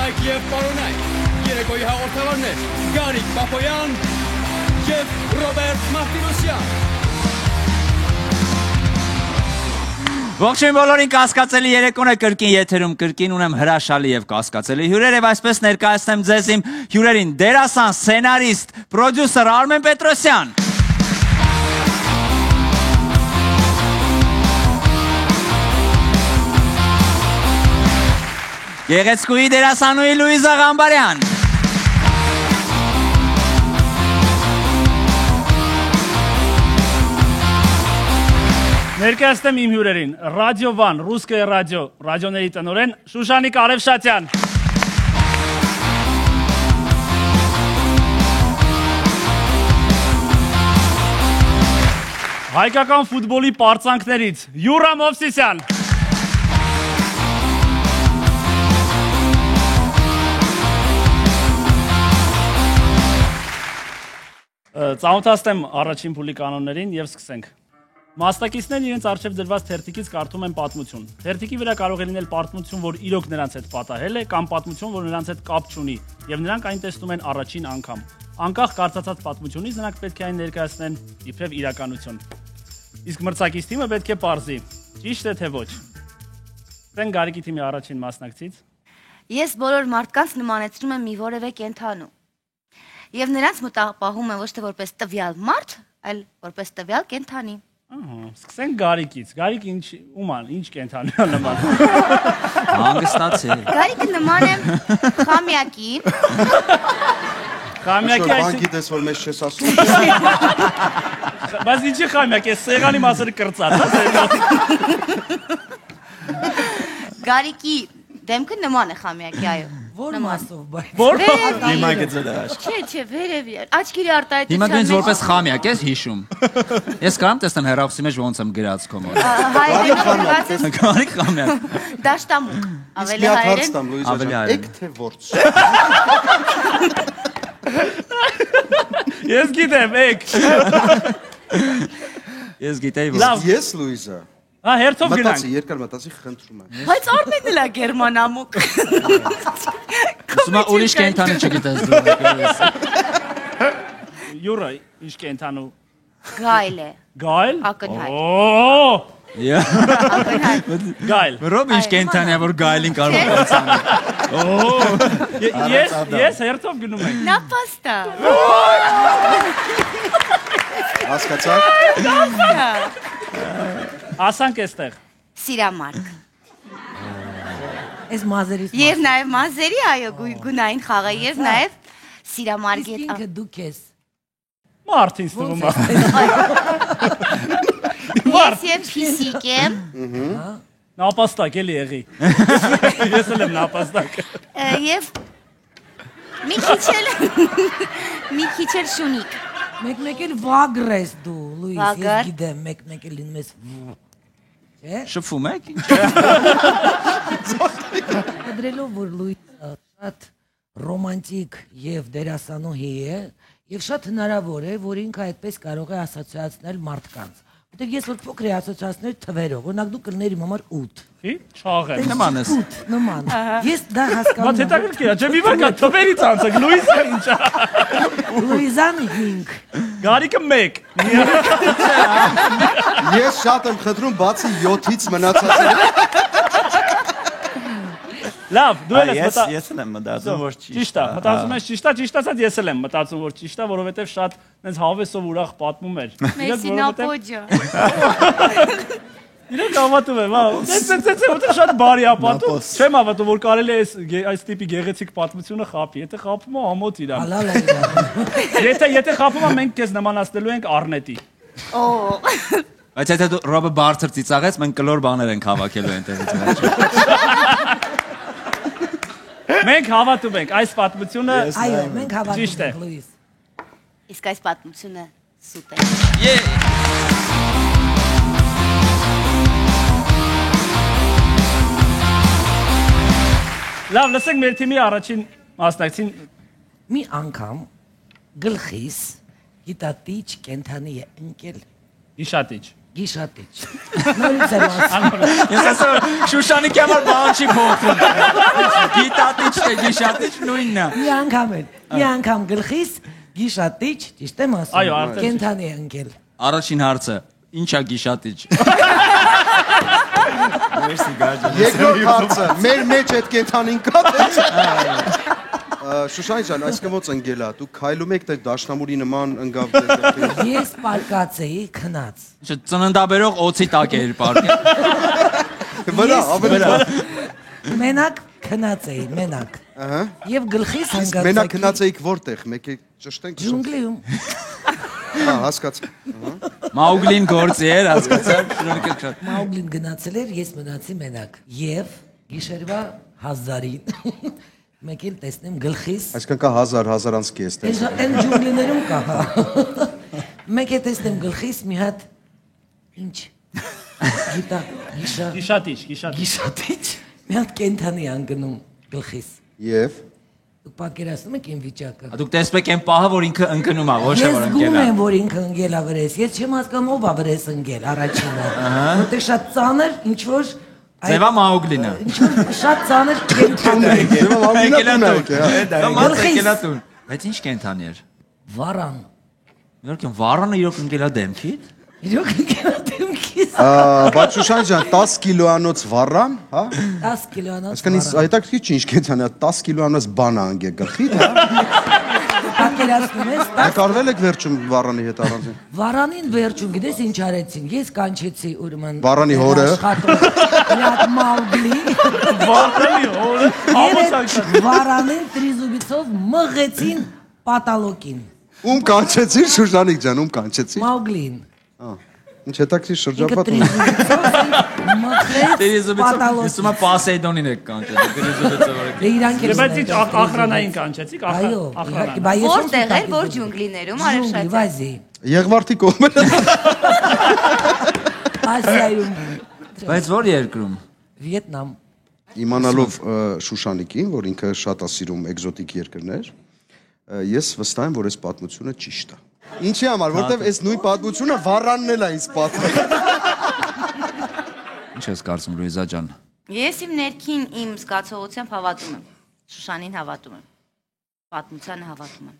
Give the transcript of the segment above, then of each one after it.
Կանայք և պարոնայք, երեկոյի հաղորդավարներ Գարիկ Պապոյան և Ռոբերտ Մարտիրոսյան։ Ողջույն բոլորին, կասկածելի երեկոն է կրկին եթերում, կրկին ունեմ հրաշալի և կասկածելի հյուրեր և այսպես ներկայացնեմ ձեզ իմ հյուրերին դերասան, սցենարիստ, պրոդյուսեր Արմեն Պետրոսյան։ Գեղեցկուհի դերասանուհի Լուիզա Ղամբարյան։ Ներկայացնեմ իմ հյուրերին, Ռադիո Վան, ռուսկայ ռադիո, ռադիոների տնօրեն Շուշանիկ Արևշատյան։ Հայկական ֆուտբոլի պարծանքներից Յուրա Մովսիսյան։ Ծանոթացնեմ առաջին փուլի կանոններին և սկսենք։ Մասնակիցներն իրենց առջև դրված թերթիկից կարդում են պատմություն։ Թերթիկի վրա կարող է լինել պատմություն, որ իրոք նրանց հետ պատահել է, կամ պատմություն, որ նրանց հետ կապ չունի, եւ նրանք այն տեսնում են առաջին անգամ։ Անկախ կարծացած պատմությունից նրանք պետք է այն ներկայացնեն իբրև իրականություն։ Իսկ մրցակից թիմը պետք է պարզի, ճիշտ է թե ոչ։ Տեն Գարիկի թիմի առաջին մասնակցից։ Ես բոլոր մարդկանց նմանեցնում եմ մի որևէ կենդանու։ Եվ նրանց մտապահում եմ ոչ թե որպես տվյալ մարդ, այլ որպես տվյալ կենդանի։ Սկսենք Գարիկից։ Գարիկ ինչ կենդանի է նման։ Հանգստացի։ Գարիկը նման է խամյակի։ Խամյակի բանկի դες որ մեզ չես ասում։ Բայց ինչի խամյակ է, սեղանի մասերը կրծած է։ Գարիկի դեմքը նման է խամյակի, այո։ Որ մասով բայ։ Որ Հիմա գծել է աշկ։ Չէ, վերևի։ Աչքերի արտահայտության։ Հիմա դու ինձ որպես խամյակ ես հիշում։ Ես կարամ տեսնեմ հեռախոսի մեջ ոնց եմ գրած քո մոտ։ Գարիկ խամյակ։ Դաշտամուկ։ Ավելի հայերեն։ Ավելի հայերեն։ Էք թե որց։ Ես գիտեմ, եկ։ Ես գիտեի որ։ Ես Լուիզա։ Հա, հերթով գնանք։ Մտածի, երկար մտածի, խնդրում եմ։ Բայց Արմենն էլ է գերմանամուկ։ Ուսումա ուրիշ կենդանի չգիտես դու։ Յուրա, ինչ կենդանու։ Գայլ է։ Գայլ։ Ակնհայտ։ Օ։ Ակնհայտ։ Գայլ։ Ռոբ ինչ կենդանի է որ գայլին կարող է բացանել։ Օ։ Ես հերթով գնում եմ։ Նապաստա։ Հասկացաք։ Ասանք էստեղ։ Սիրամարգ։ Այս մազերից։ Եվ նաև մազերի, այո, գունային խաղը, եւ նաև սիրամարգի հետ։ Ինքը դուք ես։ Մարդ ինձ թվում է։ Ես եւ ֆիզիկ եմ։ Նապաստակ էլի եղի։ Ես էլ եմ նապաստակ։ Եվ մի քիչ էլ շունիկ։ Մեկ էլ վագր ես դու, Լուիս, Վագր։ ես գիտեմ, մեկ էլ լինում ես։ Չէ՞։ Շփվում եք ինչ։ Դրելով որ Լուիսը շատ ռոմանտիկ եւ դերասանուհի է, եւ շատ հնարավոր է, որ ինքը այդպես կարող է ասոցիացնել մարդկանց։ Որտեղ ես որ փոքր եմ ասոցիացնել թվերով, օրինակ դու կլներ իմ համար 8։ Ի՞, չաղ է։ Նման ես։ Նման։ Ես դա հասկանում Բայց հետաքրքիր է, չէ՞ մի բան կա թվերից անցեք, Լուիսը ինչա։ Լուիզան 5։ Գարիկը 1։ Ես շատ եմ խնդրում բացի 7-ից մնացածը։ Լավ, դու ես մտա։ Ես եմ մտածում որ Ճիշտ է, մտածում ես ճիշտ է, ճիշտ ասած ես էլ եմ մտածում որ ճիշտ է, որովհետև շատ այնպես հավեսով ուրախ պատմում էր։ Մեսի նապոջը։ Իրենք հավատում եմ, հա։ Դե որտեղ շատ բարի է պատում։ Չեմ հավատում որ կարելի է այս տիպի գեղեցիկ պատմությունը խապի, եթե խապում է ամոթ իրան։ Հալալ է։ Եթե խապում է մենք քեզ նմանացնելու ենք Արնետի։ Օ։ Բայց եթե դու Ռոբը բարձր ծիծաղեց, մենք կլոր բաներ ենք հավաքելու այնտեղից։ Մենք հավատում ենք այս պատմությունը։ Այո, մենք Ճիշտ է։ հավատում ենք Լուիս։ Իսկ այս պատմությունը սուտ է։ Լավ, լսենք մեր թիմի առաջին մասնակցին։ Մի անգամ գլխիս գիտատիչ կենթանի է ընկել։ Իշատիչ։ Գիշատիչ։ Նորից եմ ասում։ Ես ասում Շուշանիկի համար բան չի փոխվում։ Գիտատիչ թե գիշատիչ նույնն է։ Մի անգամ գլխիս գիշատիչ, ճիշտ եմ ասում։ Այո, արդեն։ Կենթանի է ընկել։ Առաջին հարցը. Ինչ է գիշատիչ։ Երկրորդ հարցը, մեր մեջ այդ կենթանին կա թե՞ Շուշանի ջան, այսինքն ո՞նց ընկել է։ Դու քայլում եք թե դաշնամուրի նման ընկավ դե։ Ես պարկած էի քնած։ Չէ, ծննդաբերող օծի տակ էր պարկել։ Վրա, ավելի վրա։ Մենակ քնած էի, մենակ։ Ահա։ Եվ գլխիս հանգած։ Մենակ քնած էիք որտեղ, մեկ է ճշտենք։ Ջունգլիում։ Հա, հասկացա։ Մաուգլին գործի էր, հասկացա՞ք։ Շնորհակալ շատ։ Մաուգլին գնացել էր, ես մնացի մենակ։ Եվ գիշերվա 1000-ին մեկ էլ տեսնեմ գլխիս։ Այսինքն կա 1000 անց կես տես։ Այն ջունգլիներում կա, հա։ Մեկ է տեսնեմ գլխիս մի հատ ինչ։ Գիտա, գիշատիչ։ Մի հատ կենթանի անգնում գլխիս։ Եվ Դուք պատկերացնում եք իմ վիճակը։ Դուք տեսնում եք այն պահը, որ ինքը ընկնում է, ոչ թե որ Ես ընկել զգում է։ եմ, որ ինքը ընկել է վրես։ Ես չեմ հասկանում ով է վրես ընկել առաջինը։ Որտեղ շատ ծանր, ինչ որ Ձևա Մաուգլինը։ շատ ծանր կենթանի։ Եվ ամենատուն եք, հա։ Եկելատուն։ Բայց ինչ կենթանի էր։ Վարան։ Իհարկե վարանը իրոք ընկել է դեմքիդ։ Իրոք ընկել է դեմքիս։ Բայց Շուշան ջան, 10 կիլոանոց վառան, հա։ 10 կիլոանոց։ Այսինքն հետաքրքիր չի ինչ կենթանի, 10 կիլոանոց բան է անգել գլխիդ, հա։ Պատկերացնում ես, Եկարվել եք վերջում վառանի հետ առանձին։ Վարանին վերջում գիտես ինչ արեցին։ Ես կանչեցի ուրեմն Վարանի հորը։ Լատ Մաուգլի։ Վարանի հորը։ Վարանին տրիզուբիցով մղեցին պատալոկին։ Ում կանչեցի Շուշանիկ ջան, ում կանչեցի։ Մաուգլին։ Ինչ հետաքրքիր Ինքը շրջապատ ունի։ տրիզուբիցով մղեց պատալոկին։ Իսումա Պասեյդոնին եք կանչել, Դիրիզոբիցովը։ Դե իրանք էլ Բայց ինչ ախրանային կանչեցիք, Այո, ախրանային։ բայց ես Որտեղ էր, որ ջունգլիներում արևշատ։ Վազի։ Եղվարդի կողմը։ Ասիայում։ Բայց որ երկրում։ Վիետնամ։ Իմանալով Շուշանիկին, որ ինքը շատ է սիրում էկզոտիկ երկրներ, ես վստահ եմ, որ այս պատմությունը ճիշտ է։ Ինչի համար, որտեվ այս նույն պատմությունը վառանն էլ է ինձ պատմել։ Ինչ ես կարծում Լուիզա ջան։ Ես իմ ներքին իմ զգացողությամբ հավատում եմ։ Շուշանին հավատում եմ։ Պատմությանը հավատում եմ։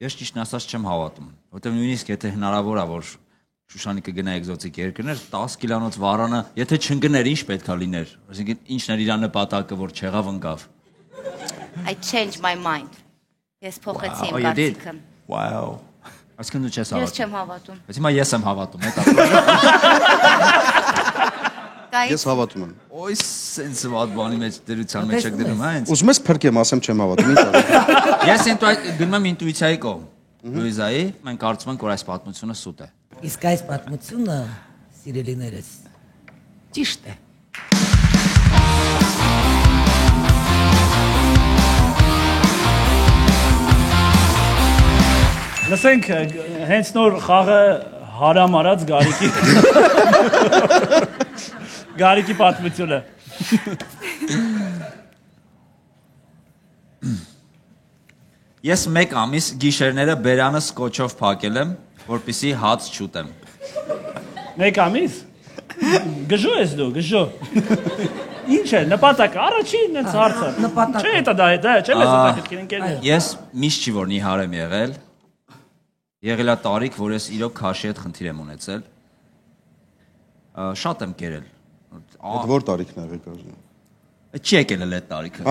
Ես ճիշտն ասած չեմ հավատում, որտեղ նույնիսկ եթե հնարավոր է որ Շուշանիկը գնա էկզոտիկ երկրներ, 10 կիլոանոց վառանը, եթե չընկներ, ինչ պետք է լիներ։ Այսինքն ինչն էր իր նպատակը, որ չեղավ ընկավ։ I changed my mind։ Ես փոխեցի իմ Oh, you did? կարծիքը։ Wow։ Այսինքն դու չես Ես հավատում։ չեմ հավատում։ Բայց հիմա ես եմ հավատում, հետո։ Ես հավատում եմ։ Ոյ, սենց ված բանի մեջ դրության մեջ եք դնում, հա ինձ։ Ուզում ես փրկեմ, ասեմ չեմ հավատում, ինչ արի։ Ես գնում եմ ինտուիցիայի կողմ։ Լուիզայի, մենք կարծում ենք, որ այս պատմությունը սուտ է։ Իսկ այս պատմությունը, սիրելիներս, ճիշտ է։ Լսենք հենց նոր խաղը հարամ արած Գարիկի պատմությունը։ Ես 1 ամիս գիշերները բերանս կոչով փակել եմ, որպեսզի հաց չուտեմ։ 1 ամիս։ Գժո ես դու, գժո։ Ինչ է, նպատակ առաջին այս հարցը։ Նպատակ։ Չէ, դա չէ, մեզ հետաքրքիր ընկերներ։ Ես միշտ չի որ նիհար եմ եղել։ Եղել է տարիք, որ ես իրոք քաշի հետ խնդիր եմ ունեցել։ Շատ եմ կերել։ Այդ որ տարիքն է եղել։ Չի եկել էլ այդ տարիքը։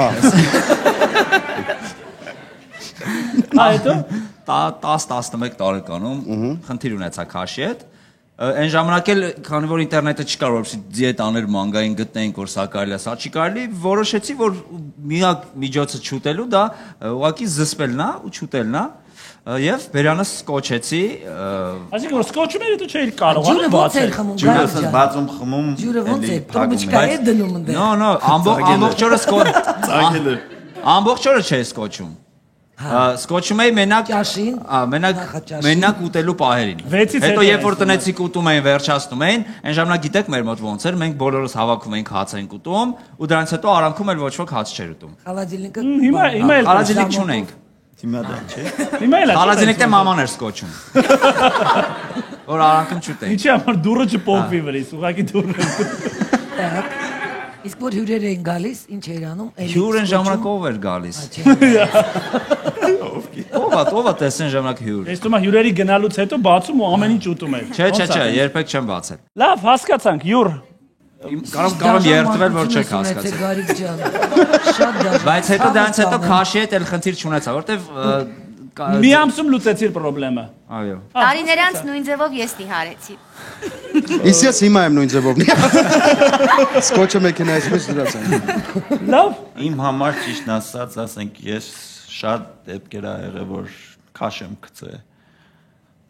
Այդո 10-11 տարեկանում խնդիր ունեցա քաշի հետ։ Այն ժամանակ էլ, քանի որ ինտերնետը չկար, որպեսզի դիետ աներ մանգային գտնեինք, որ սա կարելի է, սա չի կարելի, որոշեցի, որ միակ միջոցը չուտելու դա ուղղակի զսպելն է ու չուտելն է։ Եվ բերանս կոչեցի։ Այսինքն որ սկոչում էր դու չէիր կարող Ջուրը ոնց էր խմում, Գարիկ ջան։ բացում խմում։ Ջուրը ոնց է, տրոմիչկա է դնում ընդ։ No, ամբողջ օրը Ծագել է։ ամբողջ օրը չէի սկոչում։ Սկոչում էի մենակ, Ճաշին, մենակ ուտելու պահերին։ Հետո երբ որ տնեցիք ուտում էին, վերջացնում էին, այն ժամանակ գիտեք մեր մոտ ոնց էր, մենք բոլորս հավաքում էինք հաց ենք ուտում, ու դրանից հետո արանքում էլ ոչ ոք հաց չէր ուտում։ խալադիլնիկը։ Հիմա էլ Խալադիլնիկ չունենք։ Հիմա դա չէ։ Հիմա էլ Խալադիլնիկն է մաման էր սկոչում։ Որ արանքում չուտեին։ Ինչի համար դուրը չփոխվի վրից, ուղղակի դուրը։ Так. Իսկ որ հյուրեր էին գալիս, ինչ էր անում։ Հյուրն ժամանակով էր գալիս։ Ո՞վ տեսեն ժամանակ հյուր։ Ես թվում է հյուրերի գնալուց հետո բացում ու ամեն ինչ ուտում էր։ Չէ, երբեք չեմ բացել։ Լավ, հասկացանք, հյուր։ Կարող երթվել, որ չեք հասկացել։ Գարիկ ջան։ Շատ դաժան։ Բայց հետո դրանց հետո քաշի հետ էլ խնդիր չունեցա, որտեվ Մի ամսում լուծեցիր խնդրեմը։ այո։ Տարիներ անց նույն ձևով ես նիհարեցի։ Իսկ ես հիմա եմ նույն ձևով։ Սկոչը մեքենայից մեջ դրած եմ։ Լավ։ Իմ համար ճիշտ ասած, ասենք ես շատ դեպքեր ա եղել, որ քաշ եմ գցել։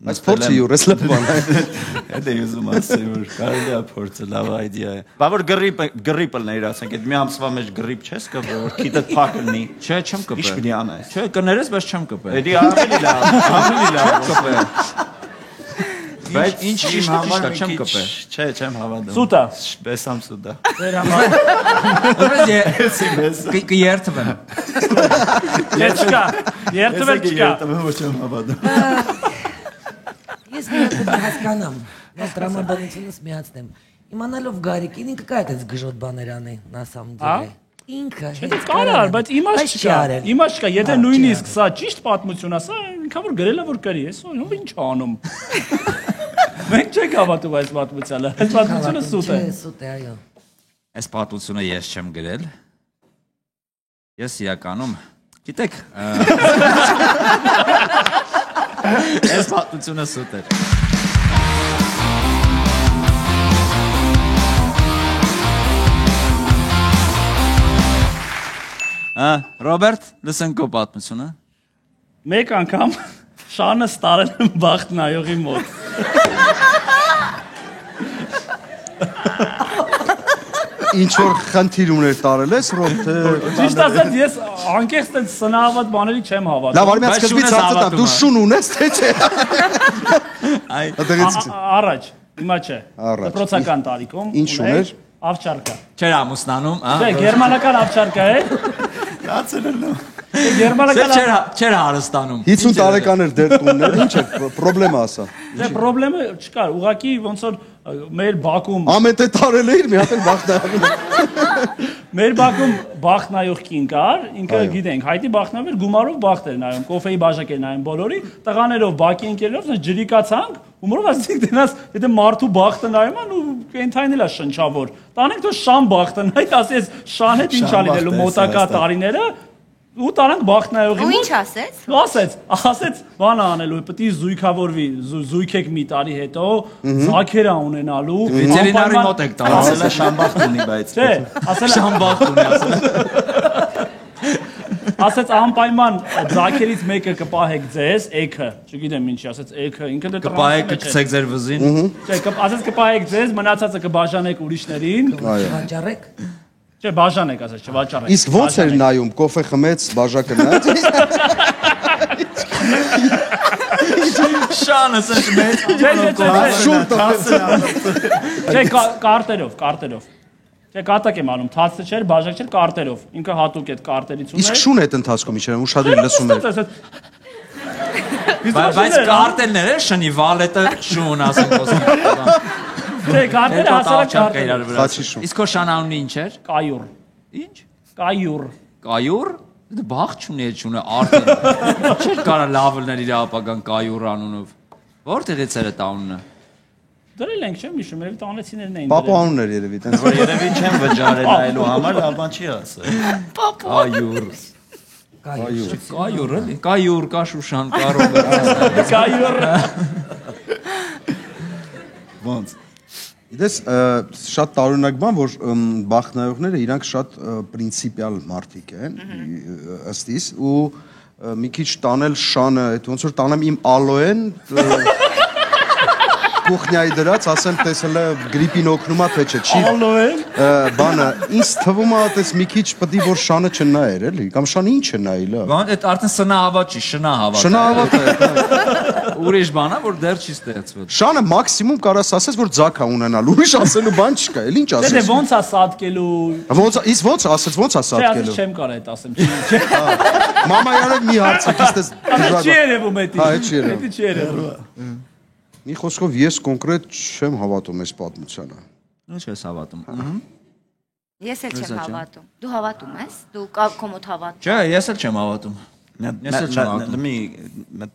Բայց փորձի յուրես լավ բան է։ Դա ուզում ասել որ կարելի է փորձը լավ իդեա է։ Բա որ գրիպը ներ ասենք, այդ մի ամսվա մեջ գրիպ չես կպել, որ քիթդ փակ լինի։ Չէ, չեմ կպել։ Ինչ պիտի անես։ Չէ, կներես, բայց չեմ կպել։ Դա ավելի լավ կպել։ Բայց ինչ համար չեմ կպել։ Չէ, չեմ հավատում։ Սուտա։ Բեսամ սուտա։ Կերթվեմ։ Չկա։ Երթվել չկա։ Ոչ չեմ հավատում։ Ես մի հասկանամ, ես տրամաբանությունս միացնեմ։ Իմանալով Գարիկին ինքը կա այդպես գժոտ բաներ անի, նա սամ դե։ Ինքը Դա կարար, բայց իմաստ չկա։ Իմաստ չկա, եթե նույնիսկ սա ճիշտ պատմություն ասա, ինքան որ գրելա որ կրի, ես ով ինչ անում։ Մենք չենք հավատում այս պատմությանը։ Այս պատմությունը սուտ է։ Սուտ է, այո։ Այս պատմությունը ես չեմ գրել։ Ես իրականում, գիտեք, այս պատմությունը սուտ է։ Ռոբերտ, լսենք քո պատմությունը։ Մեկ անգամ շանը ստարել եմ բախտ նայողի մոտ։ Ինչ որ խնդիր ուներ տարել ես, Ռոբերտ, թե Ճիշտ ասած ես անկեղծ այդ սնահավատ բաների չեմ հավատում։ լավ, արմյա սկզբից հարցը դու շուն ունես, թե չէ։ Առաջ, հիմա չէ։ Առաջ։ Դպրոցական տարիքում Ինչ ուներ։ Ավճարկա։ Չէր ամուսնանում, Չէ, գերմանական ավճարկա է։ Գերմանական չէր հարստանում։ 50 տարեկան էր դեր տուններ, ինչ է խնդրեմը ասա։ Չէ, խնդրեմը չկար, ուղղակի ոնց որ մեր Բաքում Ամեն տեղ տարել էիր, մի հատ էլ բախտայում։ Մեր Բաքում բախտ նայող կին կար, ինքը գիտենք, հայտի բախտնավ էր գումարով բախտ էր նայում, կոֆեի բաժակ էր նայում բոլորի, տղաներով բակի ընկերներով ջրիկացանք, Ումորով ասենք դենաս, եթե մարդու բախտը նայում են ու կենթային էլ է շնչավոր։ Տանենք դու շան բախտը նայ, ասես շան հետ ինչ ա լինելու մոտակա տարիները ու տանենք բախտ նայողի Ու մոտ։ ինչ ասեց։ Ասեց, բան անելու, պետք է զույգավորվի, զույգեք մի տարի հետո, զաքեր ա ունենալու։ Վետերինարի մոտ եք տալու։ Ասել է շամբախտ ունի, բայց Չէ, ասել Շան բախտ ունի ասել։ ասեց անպայման զաքերից մեկը կպահեք ձեզ, էքը, չգիտեմ ինչի, ասեց էքը, ինքը դե Կպահեք կգցեք ձեր վզին։ Չէ, ասեց կպահեք ձեզ, մնացածը կբաժանեք ուրիշներին։ Վաճառեք։ Չէ, բաժանեք, ասեց, չվաճառեք։ Իսկ ո՞նց էր նայում, կոֆե խմեց, բաժակը նայեց։ Շանը սենց մեծ։ Չէ, կարտերով։ Չէ, կատակ եմ անում, թացը չէր, բաժակ չէր, կարտերով։ Ինքը հատուկ այդ կարտերից ուներ։ Իսկ շուն այդ ընթացքում ինչ էր, ուշադրի լսում էր։ Բայց կարտելներ է շնի, վալետը շուն ասենք ոսում։ Չէ, կարտերը հասարակ Չարկա իրար կարտեր։ վրա։ Խաչի շուն։ Իսկ քո շանանունի ինչ էր։ Կայուր։ Ինչ։ Կայուր։ Կայուր։ Դա բախ չունի, այդ շունը արտել։ Չէր կարա լավ լներ իր ապագան կայուր անունով։ Որտեղից էր այդ անունը։ Դրել ենք, չեմ հիշում, երևի տանեցիներն էին։ Պապա անուն էր երևի, տենց որ երևի չեմ վճարել այլու համար, լավան չի ասել։ Կայուր։ Կայուր էլի։ Կայուր, կա Շուշան, կա Ռոբերտ։ Կայուր։ Ոնց։ Իդես շատ տարօրինակ բան, որ բախտնայողները իրանք շատ պրինցիպիալ մարդիկ են, ըստ իս, ու մի քիչ տանել շանը, այդ ոնց որ տանեմ իմ ալոեն կուխնյայի դրած, ասեմ տեսել է գրիպին օգնում է, թե չէ, չի Ալոեն։ բանը, ինձ թվում է այդպես մի քիչ պետք է որ շանը չնայեր, էլի, կամ շանը ինչ է նայի, լավ։ Բան այդ արդեն սնահավատ չի, շնահավատ։ Շնահավատ է։ Ուրիշ բան է, որ դեռ չի ստեղծվել։ Շանը մաքսիմում կարաս ասես, որ ձակ է ունենալ, ուրիշ ասելու բան չկա, էլի ինչ Դե ասես։ ոնց է սատկելու։ Ոնց ասեց, ոնց է Չէ, սատկելու։ ասես չեմ կարող այդ ասեմ։ Չի Մամա յարը մի հարցը, քիստես երևում էդի։ Հա, չի երևում։ Էդի չի երևում։ Մի խոսքով ես կոնկրետ չեմ հավատում այս պատմությանը։ Ինչ ես հավատում։ Ես էլ չեմ հավատում։ Դու հավատում ես։ Դու քո մոտ հավատում։ Չէ, ես էլ չեմ հավատում։ Ես էլ չեմ հավատում։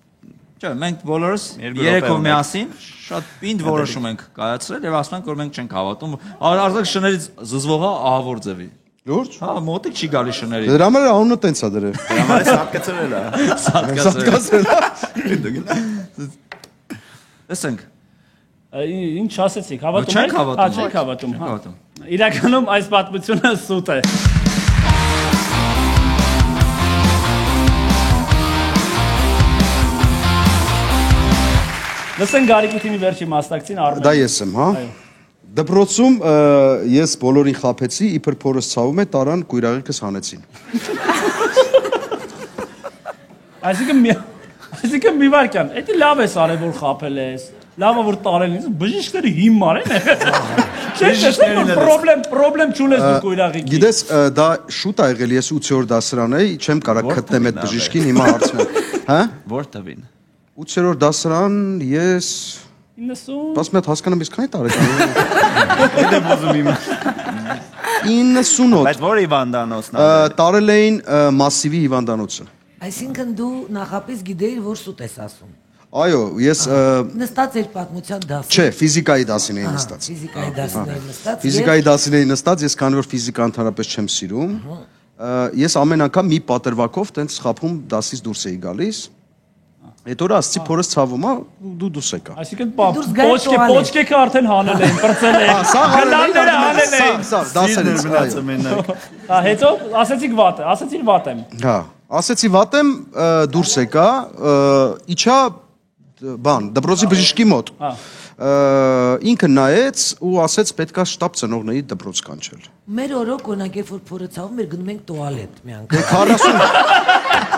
Չէ, մենք բոլորս երեքով միասին շատ պինդ որոշում ենք կայացրել եւ ասում ենք, որ մենք չենք հավատում։ Արդյոք շներից զզվողա ահավոր ձևի։ Լուրջ։ Հա, մոտիկ չի գալի շների։ Դրա համար անունը տենց է դրել։ Դրա համար սատկացրել է։ Սատկացրել։ Տեսենք։ Ինչ ասեցիք, հավատում եք։ Չեք հավատում, հա։ Իրականում այս պատմությունը սուտ է։ Լսենք Գարիկի թիմի վերջի մասնակցին Արմեն։ Դա ես եմ, հա։ Դպրոցում ես բոլորին խաբեցի, իբր փորս ցավում է, տարան կույրաղիկս հանեցին։ Այսինքն մի վարքյան, էդի լավ ես արել, որ խաբել ես, լավ է որ տարել ես, բժիշկները հիմար են։ Պրոբլեմ չունես դու կույրաղիկի։ Գիտես, դա շուտ ա եղել, ես 8-րդ դասարան էի, չեմ կարող գտնեմ այդ բժիշկին, հիմա հարցնում։ Հա։ Որ տվին։ 8-րդ դասարան ես 90 Բաս մեծ հասկանամ ես քանի տարեկան Եդ եմ ուզում իմ 98 Բայց որ հիվանդանոցն է տարել էին մասիվի հիվանդանոցը Այսինքն դու նախապես գիտեիր, որ սուտ ես ասում Այո, ես նստած էր պատմության դասին Չէ, ֆիզիկայի դասին էի նստած Ֆիզիկայի դասին էի նստած Ֆիզիկայի դասին էի նստած, ես քանի որ ֆիզիկա ընդհանրապես չեմ սիրում Ես ամեն անգամ մի պատրվակով տենց խափում դասից դուրս էի գալիս Այդ օրը ասացի փորս ցավում է, դու դուրս եկա։ Այսինքն պոչկեքը արդեն հանել էին, բրծել էին։ Գլանները հանել էին։ Սա դասերից մնացել մենակ։ Հա, հետո ասեցիք վատ է, ասեցին վատ եմ։ Հա, ասեցի վատ եմ, դուրս եկա, իջա բան, դպրոցի բժշկի մոտ։ Ինքը նայեց ու ասեց պետքա շտապ ծնողների դպրոց կանչել։ Մեր օրոք օրինակ երբ որ փորը ցավում էր գնում ենք տուալետ մի անգամ։ Դե 40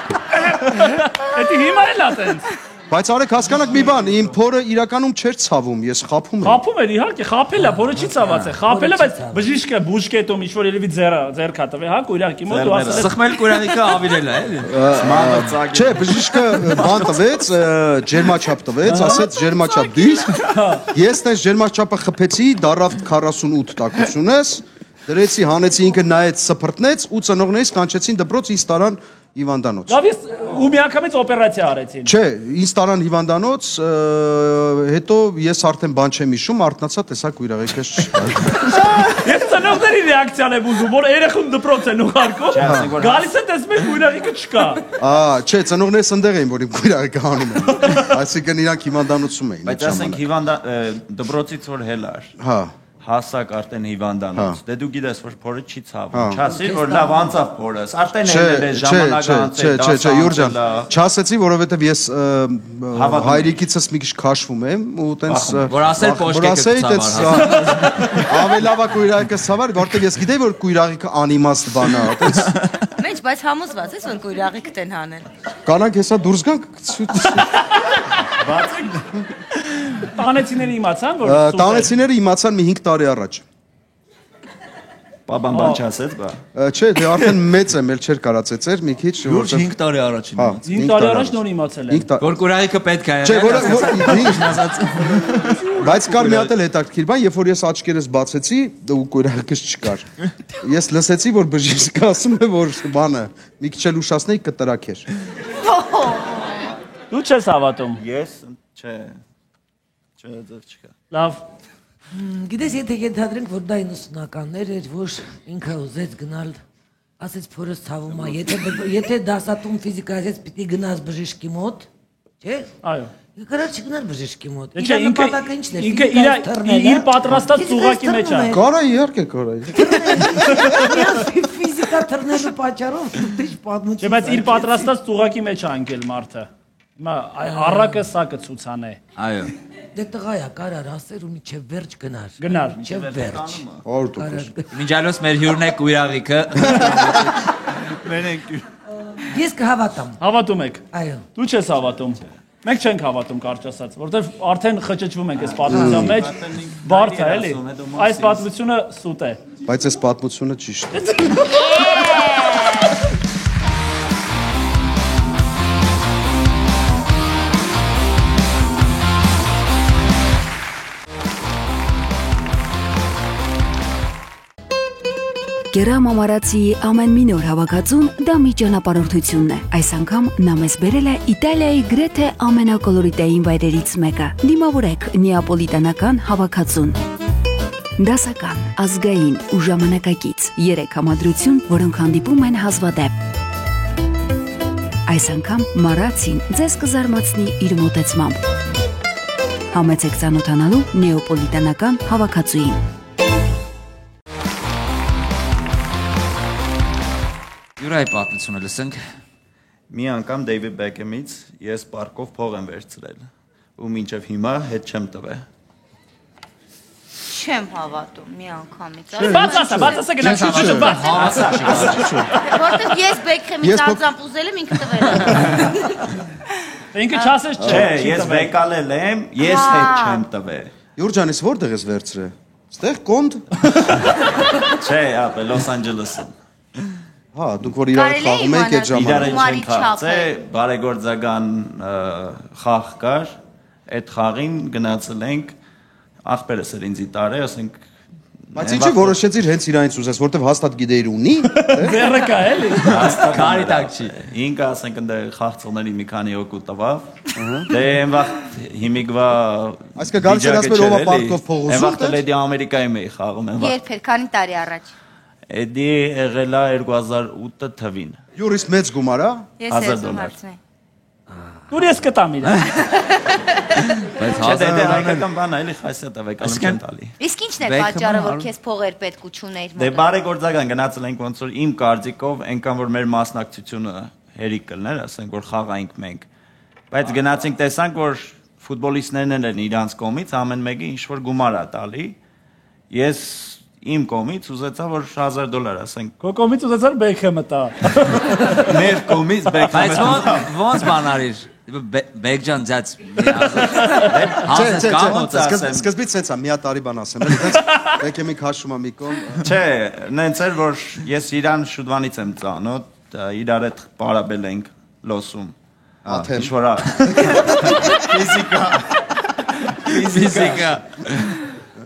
Էդի հիմա էլ է տենց։ Բայց արեք հասկանաք մի բան, իմ փորը իրականում չէր ցավում, ես խափում եմ։ Խափում էր իհարկե, խափել է, փորը չի ցաված է։ Խափել է, բայց բժիշկը բուժկետում ինչ որ երևի ձեռքա տվե, հա, կույրակի մոտ ու ասել է Սխմել կույրակը ավիրել է, էլի։ Չէ, բժիշկը բան տվեց, ջերմաչափ տվեց, ասեց ջերմաչափ դիր։ Ես տես ջերմաչափը խփեցի, դարավ 48 տակությունս, դրեցի, հանեցի ինքը նայեց, սփռտնեց ու ծնողներից կանչեցին դպրոց ինձ տարան հիվանդանոց։ Լավ, ես ու միանգամից օպերացիա արեցին։ Չէ, ինձ տարան հիվանդանոց, հետո ես արդեն բան չեմ հիշում, արթնացա, տեսա կույրաղիկս չկար։ Ես ծնողների ռեակցիան եմ ուզում, որ երեխուն դպրոց են ուղարկում։ Գալիս է տեսնում եք կույրաղիկը չկա։ Չէ, ծնողներս ընդեղ էին, որ իմ կույրաղիկը հանում են։ Այսինքն իրանք հիվանդանոցում էին։ Բայց ասենք դպրոցից որ հելար։ Հա։ Հասակ արդեն հիվանդանոց։ Դե դու գիտես որ փորը չի ցավում։ Չասիր որ լավ անցավ փորս։ Արդեն ելել է ժամանակը անցել։ Չէ, Յուրջան։ Չասեցի, որովհետև ես հայրիկիցս մի քիչ քաշվում եմ ու տենց որ ասել պոչկեքը ցավար։ Ավելավա կույրաղիկը ցավար, որովհետև ես գիտեի որ կույրաղիկը անիմաստ բան է, տենց։ Մեջ, բայց համոզված ես որ կույրաղիկ տեն հանել։ Կանանք հեսա դուրս գանք։ Տանեցիները իմացան որ Տանեցիները իմացան մի 5 տարի առաջ։ Բաբան բան չասեց, բա։ Չէ, դե արդեն մեծ եմ, էլ չէր կարա ծեծեր մի քիչ, Լուրջ 5 տարի առաջ իմաց։ 5 տարի առաջ նոր իմացել եմ։ Որ կուրայիկը պետք է Չէ, բայց կար մի հատ էլ հետաքրքիր բան, երբ որ ես աչքերս բացեցի, ու կուրայիկս չկար։ Ես լսեցի, որ բժիշկը ասում է, որ բանը մի քիչ էլ ուշացնեի կտրակեր։ Դու չես հավատում։ Ես չէ։ Չէ, ձև չկա։ Լավ։ Գիտես, եթե ենթադրենք, որ դա 90-ականներ էր, որ ինքը ուզեց գնալ, ասեց փորս ցավում է, եթե դասատում ֆիզիկա ասեց պիտի գնաս բժշկի մոտ, չէ՞։ Այո։ Կարա չգնար բժշկի մոտ։ Չէ, ինքը իր պատրաստած ծուղակի մեջ է։ Կարա, իհարկե կարա։ Ֆիզիկա թռնելու պատճառով դիչ պատմություն։ Չէ, բայց իր պատրաստած ծուղակի մեջ է անկել մարդը։ Հիմա առակը սա կցուցանե։ Այո։ Դե տղայա, կարար ասեր ու միջև վերջ գնար։ Գնար։ Միջև վերջ։ 100%։ Մինչալոց մեր հյուրն է կույրաղիկը։ Ես կհավատամ։ Հավատում եք։ Այո։ Դու չես հավատում։ Մենք չենք հավատում կարճ ասած, որովհետև արդեն խճճվում ենք այս պատմության մեջ։ Բարդ է, էլի։ Այս պատմությունը սուտ է։ Բայց այս պատմությունը ճիշտ է։ Կերամ ամարացիի ամեն մի նոր հավաքածուն դա մի ճանապարհորդությունն է։ Այս անգամ նա մեզ բերել է Իտալիայի գրեթե ամենակոլորիտային վայրերից մեկը։ Դիմավորեք նեապոլիտանական հավաքածուն։ Դասական, ազգային ու ժամանակակից 3 համադրություն, որոնք հանդիպում են հազվադեպ։ Այս անգամ Մարացին ձեզ կզարմացնի իր մոտեցմամբ։ Համեցեք ծանոթանալու նեապոլիտանական հավաքածուին։ Յուրայի պատմությունը լսենք։ Մի անգամ Դեյվիդ Բեքեմից ես պարկով փող եմ վերցրել ու մինչև հիմա հետ չեմ տվել։ Չեմ հավատում մի անգամից։ Բաց ասա գնաց շուշ բաց։ Որտեվ ես Բեքհեմից անձամբ ուզել եմ ինքը տվել եմ։ Ինքը չասես չէ։ Չէ, ես վեկալել եմ, ես հետ չեմ տվել։ Յուրջանից որտեղ ես վերցրել։ Ստեղ կոնդ։ Չէ, ապա Լոս Անջելեսում։ Հա, դուք որ իրար խաղում եք այդ ժամանակ։ Իրար չենք խաղացել, բարեգործական խաղ կար, այդ խաղին գնացել ենք, աղբերս էր ինձ տարել, ասենք Բայց ինչի որոշեցիր հենց իրանից ուզես, որտեվ հաստատ գիտեիր ունի։ Բերը կա էլի։ Քարի տակ չի։ Ինքը ասենք ընդ խաղցողների մի քանի օգու տվավ։ Դե այն վաղ հիմիկվա Այսինքն գալիս էր ասել ով պարտքով փող ուզում։ Այն վաղ Լեդի Ամերիկայում էի խաղում այն վաղ։ Երբ էր, քանի տարի առաջ։ Էդի եղել է 2008 թվին։ Յուրից մեծ գումար է։ Ես եմ հարցնի։ Դուր ես կտամ իր։ Բայց Չէ, դե հայկական բան է, էլի խասյատ է վեկալում չեն տալի։ Իսկ ի՞նչն է պատճառը, որ քեզ փողեր պետք ու չունեիր մոտ։ Դե բարեգործական գնացել ենք ոնց որ իմ կարծիքով, այնքան որ մեր մասնակցությունը հերիք կլներ, ասենք որ խաղայինք մենք։ Բայց գնացինք տեսանք, որ ֆուտբոլիստներն են իրանց կողմից ամեն մեկի ինչ որ գումար է տալի։ Ես իմ կողմից ուզեցա որ $1000 ասենք։ Քո կողմից ուզեցար Բեքհեմը տա։ Մեր կողմից Բեքհեմը։ Բայց ոնց բան արիր։ Բեքջան ձած։ Սկզբից ցած է, մի հատ տարի բան ասեմ, էլի դες Բեքեմի քաշում է մի կողմ։ Չէ, նենց էր որ ես իրան շուտվանից եմ ծանոթ, իրար հետ պարաբել ենք Լոսում։ Ինչ որ ֆիզիկա։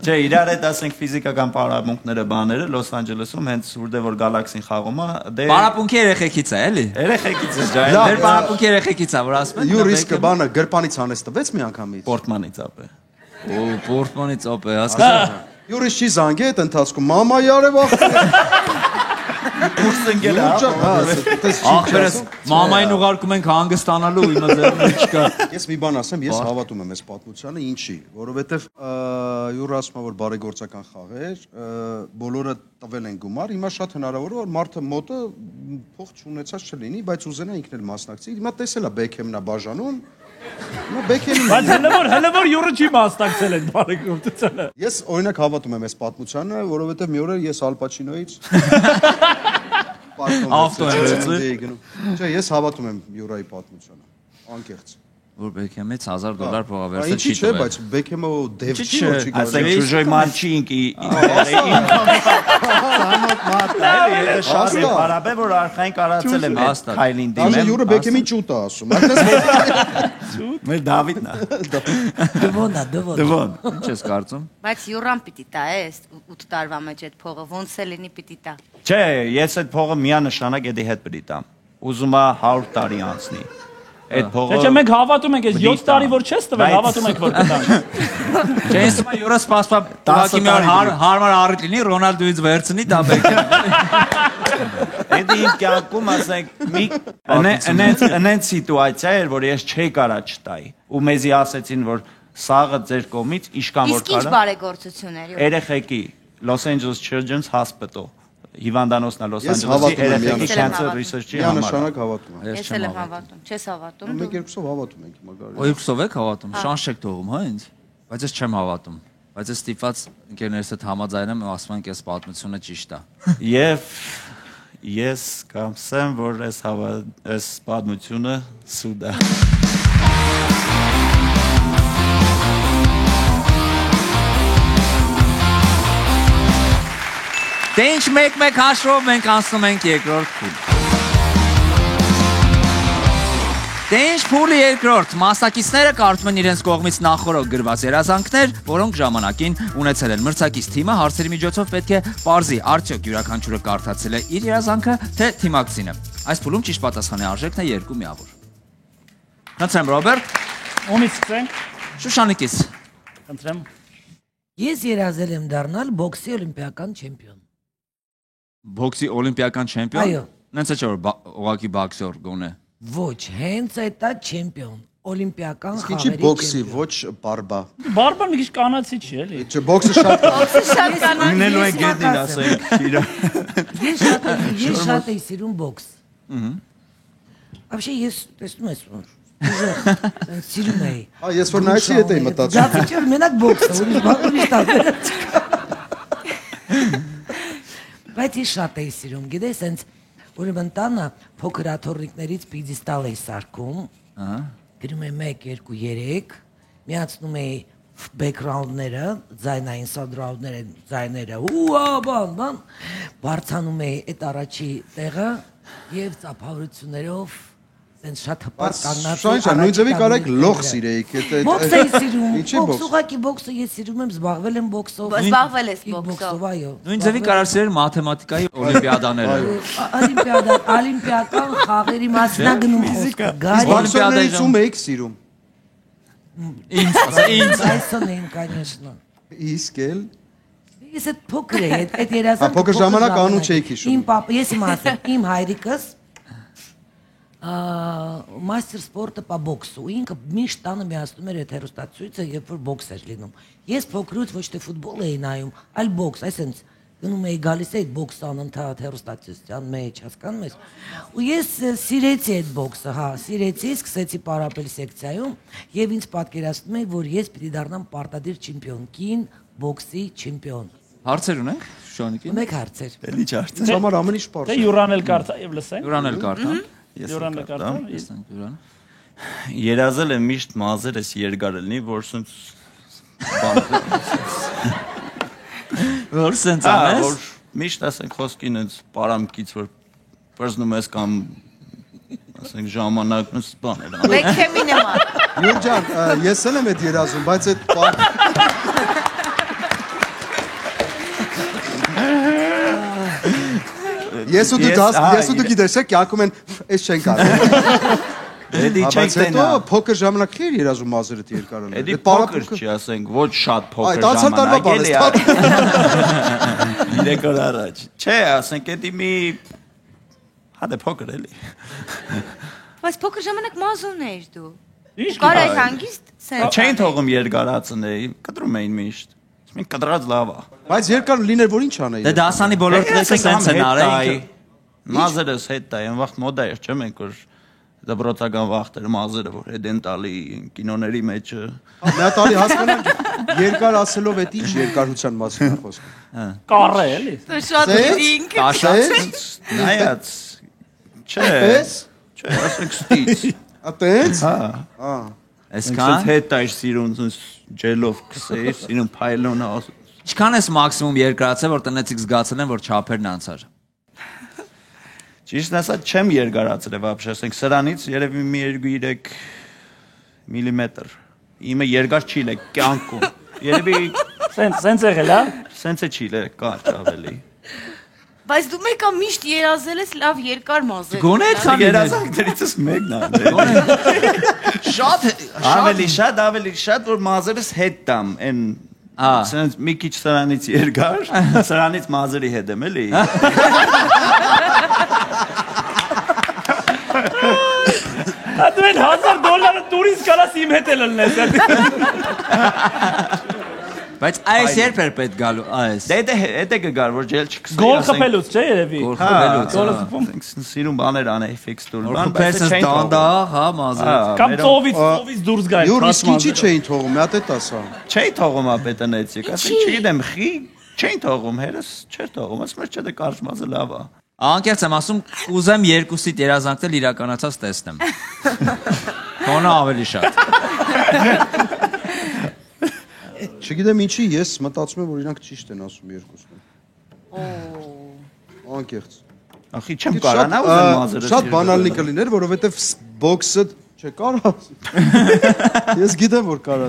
Չէ, իրար հետ ասենք ֆիզիկական պարապմունքները բաները Լոս Անջելեսում հենց որտեղ որ Galaxy-ն խաղում է, դե Պարապմունքի երեխեքից է, էլի։ Երեխեքից է, ջայ։ Մեր պարապմունքի երեխեքից է, որ ասում են։ Յուր իսկը բանը գրպանից անես տվեց մի անգամից։ Պորտմանից ապե։ Օ, պորտմանից ապե, հասկացա։ Յուրից չի զանգե այդ ընթացքում, մամա yarև ախ։ Կուրս ընկել է, ախպերս մամային ուղարկում ենք հանգստանալու իմը ձեռում չկա։ Ես մի բան ասեմ, ես հավատում եմ այս պատմությանը, ինչի, որովհետև յուրը ասում է որ բարեգործական խաղ էր, բոլորը տվել են գումար, հիմա շատ հնարավոր է որ մարդը մոտը փող չունեցած չլինի, բայց ուզենա ինքն էլ մասնակցի։ Հիմա տեսել է Բեքհեմն է բաժանում, հիմա Բեքհեմին։ Բայց հələ որ յուրը չի մասնակցել այդ բարեգործությանը։ Ես օրինակ հավատում եմ այս պատմությանը, որովհետև մի օր ես Ալ Պաչինոից Ավտո եմ վերցրել։ Չէ, ես հավատում եմ Յուրայի պատմությանը, անկեղծ։ Որ Բեքհեմից $1000 փողավերցը Ինչի՞ չէ, բայց Բեքհեմը դև չի որ չի գալիս։ Ասենք ճուժոյ մալչինկի։ Շատ է բարաբե որ արխային կարացել եմ քայլին դիմեմ։ Այժմ Յուրը Բեքհեմի ճուտ է ասում։ Այդպես մեր Դավիթն է։ Դվոն։ Ինչ ես կարծում։ Բայց Յուրան պիտի տա է 8 տարվա մեջ այդ փողը, ոնց է լինի պիտի տա։ Չէ, ես այդ փողը միանշանակ էդի հետ պիտի տամ։ Ուզում է 100 տարի անցնի։ Այդ փողը Չէ, մենք հավատում ենք, այս 7 տարի որ չես տվել, հավատում ենք որ կտանք։ Չէ, ինձ թվում է յուրը սպասվա 10 հարմար առիթ լինի Ռոնալդոից վերցնի դա Բեքհեմ։ Էդի իմ կյանքում ասենք մի անենց սիտուացիա էր, որ ես չէի կարա չտայի։ Ու մեզի ասեցին, որ սաղը ձեր կողմից իշքան որ Իսկ ինչ բարեգործություն էր։ Երեխեքի Los Angeles Children's Hospital Հիվանդանոցն է Լոս Անջելեսի երեխեքի cancer research-ի համար։ Միանշանակ հավատում եմ։ Ես էլ եմ հավատում, չես հավատում։ Մենք երկուսով հավատում ենք հիմա գարի։ Ո երկուսով եք հավատում, շանս չեք թողում, հա ինձ։ Բայց ես չեմ հավատում։ Բայց ես ստիպված ընկերներս հետ համաձայնեմ ու ասում ենք այս պատմությունը ճիշտ է։ Եվ ես կամսեմ, որ այս պատմությունը սուտ է։ Դե ինչ մեկ հաշվով մենք անցնում ենք երկրորդ փուլ։ Դե ինչ փուլի երկրորդ մասնակիցները կարդում են իրենց կողմից նախորդ գրված երազանքներ, որոնք ժամանակին ունեցել են մրցակից թիմը հարցերի միջոցով պետք է պարզի արդյոք յուրաքանչյուրը կարդացել է իր երազանքը, թե թիմակցինը։ Այս փուլում ճիշտ պատասխանի արժեքն է 2 միավոր։ Խնդրեմ Ռոբերտ, Ումից սկսենք։ Շուշանիկից։ Խնդրեմ։ Ես երազել եմ դառնալ բոքսի օլիմպիական չեմպիոն։ Բոքսի օլիմպիական չեմպիոն։ Այո։ Նենց է չէ որ ուղղակի բոքսեր գոնե։ Ոչ, հենց այդ է չեմպիոն, օլիմպիական Իսկ ինչի խաղերի բոքսի, ոչ բարբա։ Բարբան մի քիչ կանացի չի, էլի։ Չէ, բոքսը շատ Շատ կանանց։ Ունելու են գետին ասենք իրա։ Ես շատ էի սիրում բոքս։ Вообще ես տեսնում ես որ սիրում էի։ Ես որ նայեցի հետ էի մտածում։ Դա մենակ բոքսը, ուրիշ տարբեր չկա։ Բայց ես շատ էի սիրում, գիտես, հենց ուրեմն տանը փոքր աթոռնիկներից պիդեստալ էի սարքում։ Գրում էի 1, 2, 3, միացնում էի բեքգրաունդները, ձայնային սադրաունդները, ձայները, բան, բարձանում էի այդ առաջի տեղը եւ ծափավորություններով Սենց շատ հպարտ կանգնած։ Շանչա, նույն ձևի կարեք լող սիրեիք, Բոքս էի սիրում։ Ինչի բոքս։ Ուղղակի բոքսը ես սիրում եմ, զբաղվել եմ բոքսով։ Զբաղվել ես բոքսով։ Այո։ Նույն ձևի կարար սիրել մաթեմատիկայի օլիմպիադաները։ Օլիմպիական խաղերի մասին է գնում խոսքը։ Բոքսերներից ում էիք սիրում։ Ինձ։ Այսօր են, конечно։ Իսկ էլ Ես այդ փոքր էի, այդ երազանքը։ Փոքր ժամանակ անուն չէիք հիշում։ Իմ պապա, ես իմ ասեմ, իմ հայրիկս մաստեր սպորտը պա բոքսու, ինքը միշտ տանը միացնում էր այդ հեռուստացույցը, երբ որ բոքս էր լինում։ Ես փոքրուց ոչ թե ֆուտբոլ էի նայում, այլ բոքս, այսինքն գնում էի գալիս էի բոքս անընդհատ հեռուստացույցության մեջ, հասկանում ես։ Ու ես սիրեցի այդ բոքսը, սիրեցի, սկսեցի պարապել սեկցիայում եւ ինձ պատկերացնում էի, որ ես պիտի դառնամ պարտադիր չեմպիոն, կին բոքսի չեմպիոն։ Հարցեր ունենք Շուշանիկին։ Մեկ հարցեր։ Էլի չարցե։ Ինձ համար ամեն ինչ պարզ Դե է։ յուրանել կարծա եւ լսենք։ Յուրանել կարդա։ Յուրանել կարծա։ Յուրան։ Երազել եմ միշտ մազերս երկար լինի, որ սենց Որ սենց որ անես։ միշտ ասենք խոսքին այս պարամկից որ բրզնում ես կամ ասենք ժամանակն սպանել։ Բեքհեմի նման։ Յուր ջան, ես էլ եմ այդ երազում, բայց այդ Ես ու դու գիտես, կյանքում են այս չեն կարող։ Էդի չեք Բայց հետո տենա։ փոքր ժամանակ քիչ երազում մազերդ երկար լինել։ Էդի փոքր չի ասենք, ոչ շատ փոքր Այդ անցյալ տարվա բան ժամանակ էլի։ 3 օր առաջ։ Չէ, ասենք էդի մի հա դե փոքր էլի։ Բայց փոքր ժամանակ մազուն էիր դու։ Ինչ Կարա այս հանգիստ սենց։ Չէին թողում երկարացնել, կտրում էին միշտ։ Մենք կտրած լավ է։ Բայց երկար լիներ որ ինչ անեի։ Դե դասանի բոլոր տղեկը սենց են արել։ Մազերս հետ տայ, այն վաղտ մոդա էր, չէ՞ մենք որ դպրոցական վաղտեր մազերը որ հետեն տալի կինոների մեջ։ Նատալի հասկանամ երկար ասելով այդ ինչ երկարության մասին է խոսքը։ կառը էլի։ Շատ դինք։ Տաշած։ Նայած։ Չէ։ Պես։ Չէ, ասենք ստից։ Ատենց։ Հա։ Այսքան։ Այսքան հետ տայր սիրուն ջելով քսեի, սիրուն փայլոնը։ Ինչքան ես մաքսիմում երկրացել, որ տնեցիք զգացել են, որ չափերն անցար։ Ճիշտն ասած չեմ երկարացել вообще, ասենք սրանից երևի մի 2-3 միլիմետր։ Իմը երկար չի լեք կյանքում։ Երևի Սենց եղել, հա։ սենց է չի լեք կարճ ավելի։ Բայց դու մեկը միշտ երազել ես լավ երկար մազեր։ Գոնե այդքան Երազանքներիցս մեկն է։ Ավելի շատ որ մազերս հետ տամ, այն սենց մի քիչ սրանից երկար, սրանից մազերի հետ եմ էլի։ Դու են $1000 տուրիստ կարաս իմ հետ էլ լնես։ Բայց այս երբ էր պետք գալու, այս։ Դե հետը կգար որ ջել չքսի։ Գոլ խփելուց չէ երևի։ Գոլ խփելուց։ Գոլը խփում։ Սիրուն բաներ անեի ֆիքս տուր։ Որպես դանդաղ, հա, մազը։ Կամ ծովից դուրս գայ։ Յուր իսկ ինչի չէին թողում, մի հատ է տասա։ Չէի թողում ապետանեցիք, ասենք չգիտեմ, չէին թողում, հերս չէր թողում, ասում էր չէ դե կարճ մազը լավ է։ Անկեղծ եմ ասում, ուզեմ երկուսիդ երազանքներ իրականացած տեսնեմ։ Քոնը ավելի շատ։ Չգիտեմ ինչի, ես մտածում եմ, որ իրանք ճիշտ են ասում երկուսն։ Անկեղծ։ Ախի չեմ կարանա ուզեմ մազերը։ Շատ բանալնի կլիներ, որովհետև բոքսը Չէ, կարա։ Ես գիտեմ, որ կարա։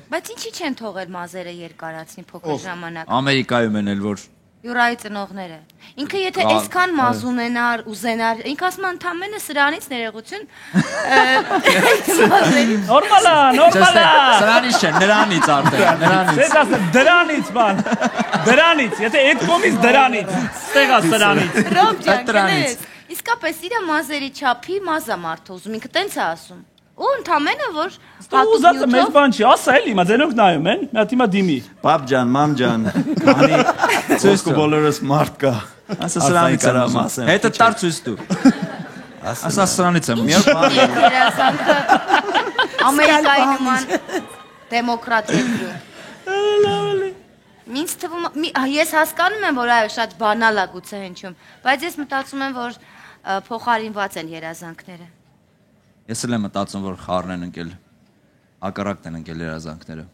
Բայց ինչի չեն թողել մազերը երկարացնի փոքր ժամանակ։ Ամերիկայում են էլ որ Յուրայի ծնողները։ Ինքը եթե այսքան մազ ունենար, ուզենար, ինքը ասում է ընդամենը սրանից ներողություն։ Նորմալ է։ Սրանից չէ, նրանից արդեն, նրանից։ Ես ասեմ դրանից բան։ Դրանից, եթե այդ կողմից դրանից, ստեղա սրանից։ Ռոբ ջան, գնես։ Իսկապես իր մազերի չափի մազա մարդը ուզում, ինքը տենց է ասում։ Ու ընդամենը որ Ուզածը մեծ բան չի, ասա էլի, հիմա ձենոք նայում են, մի հատ հիմա դիմի։ Պապ ջան, մամ ջան, քանի ցույց բոլորս մարդ կա։ Ասա սրանից եմ ասեմ։ Հետը տար ցույց տու։ Ասա սրանից եմ։ Մի բան։ երազանքը Ամերիկայի նման դեմոկրատ երկրում։ Ինձ թվում ես հասկանում եմ, որ այո, շատ բանալ է գուցե հնչում, բայց ես մտածում եմ, որ փոխարինված են երազանքները։ Ես էլ եմ մտածում, որ խառն են ընկել, հակառակն են ընկել երազանքները։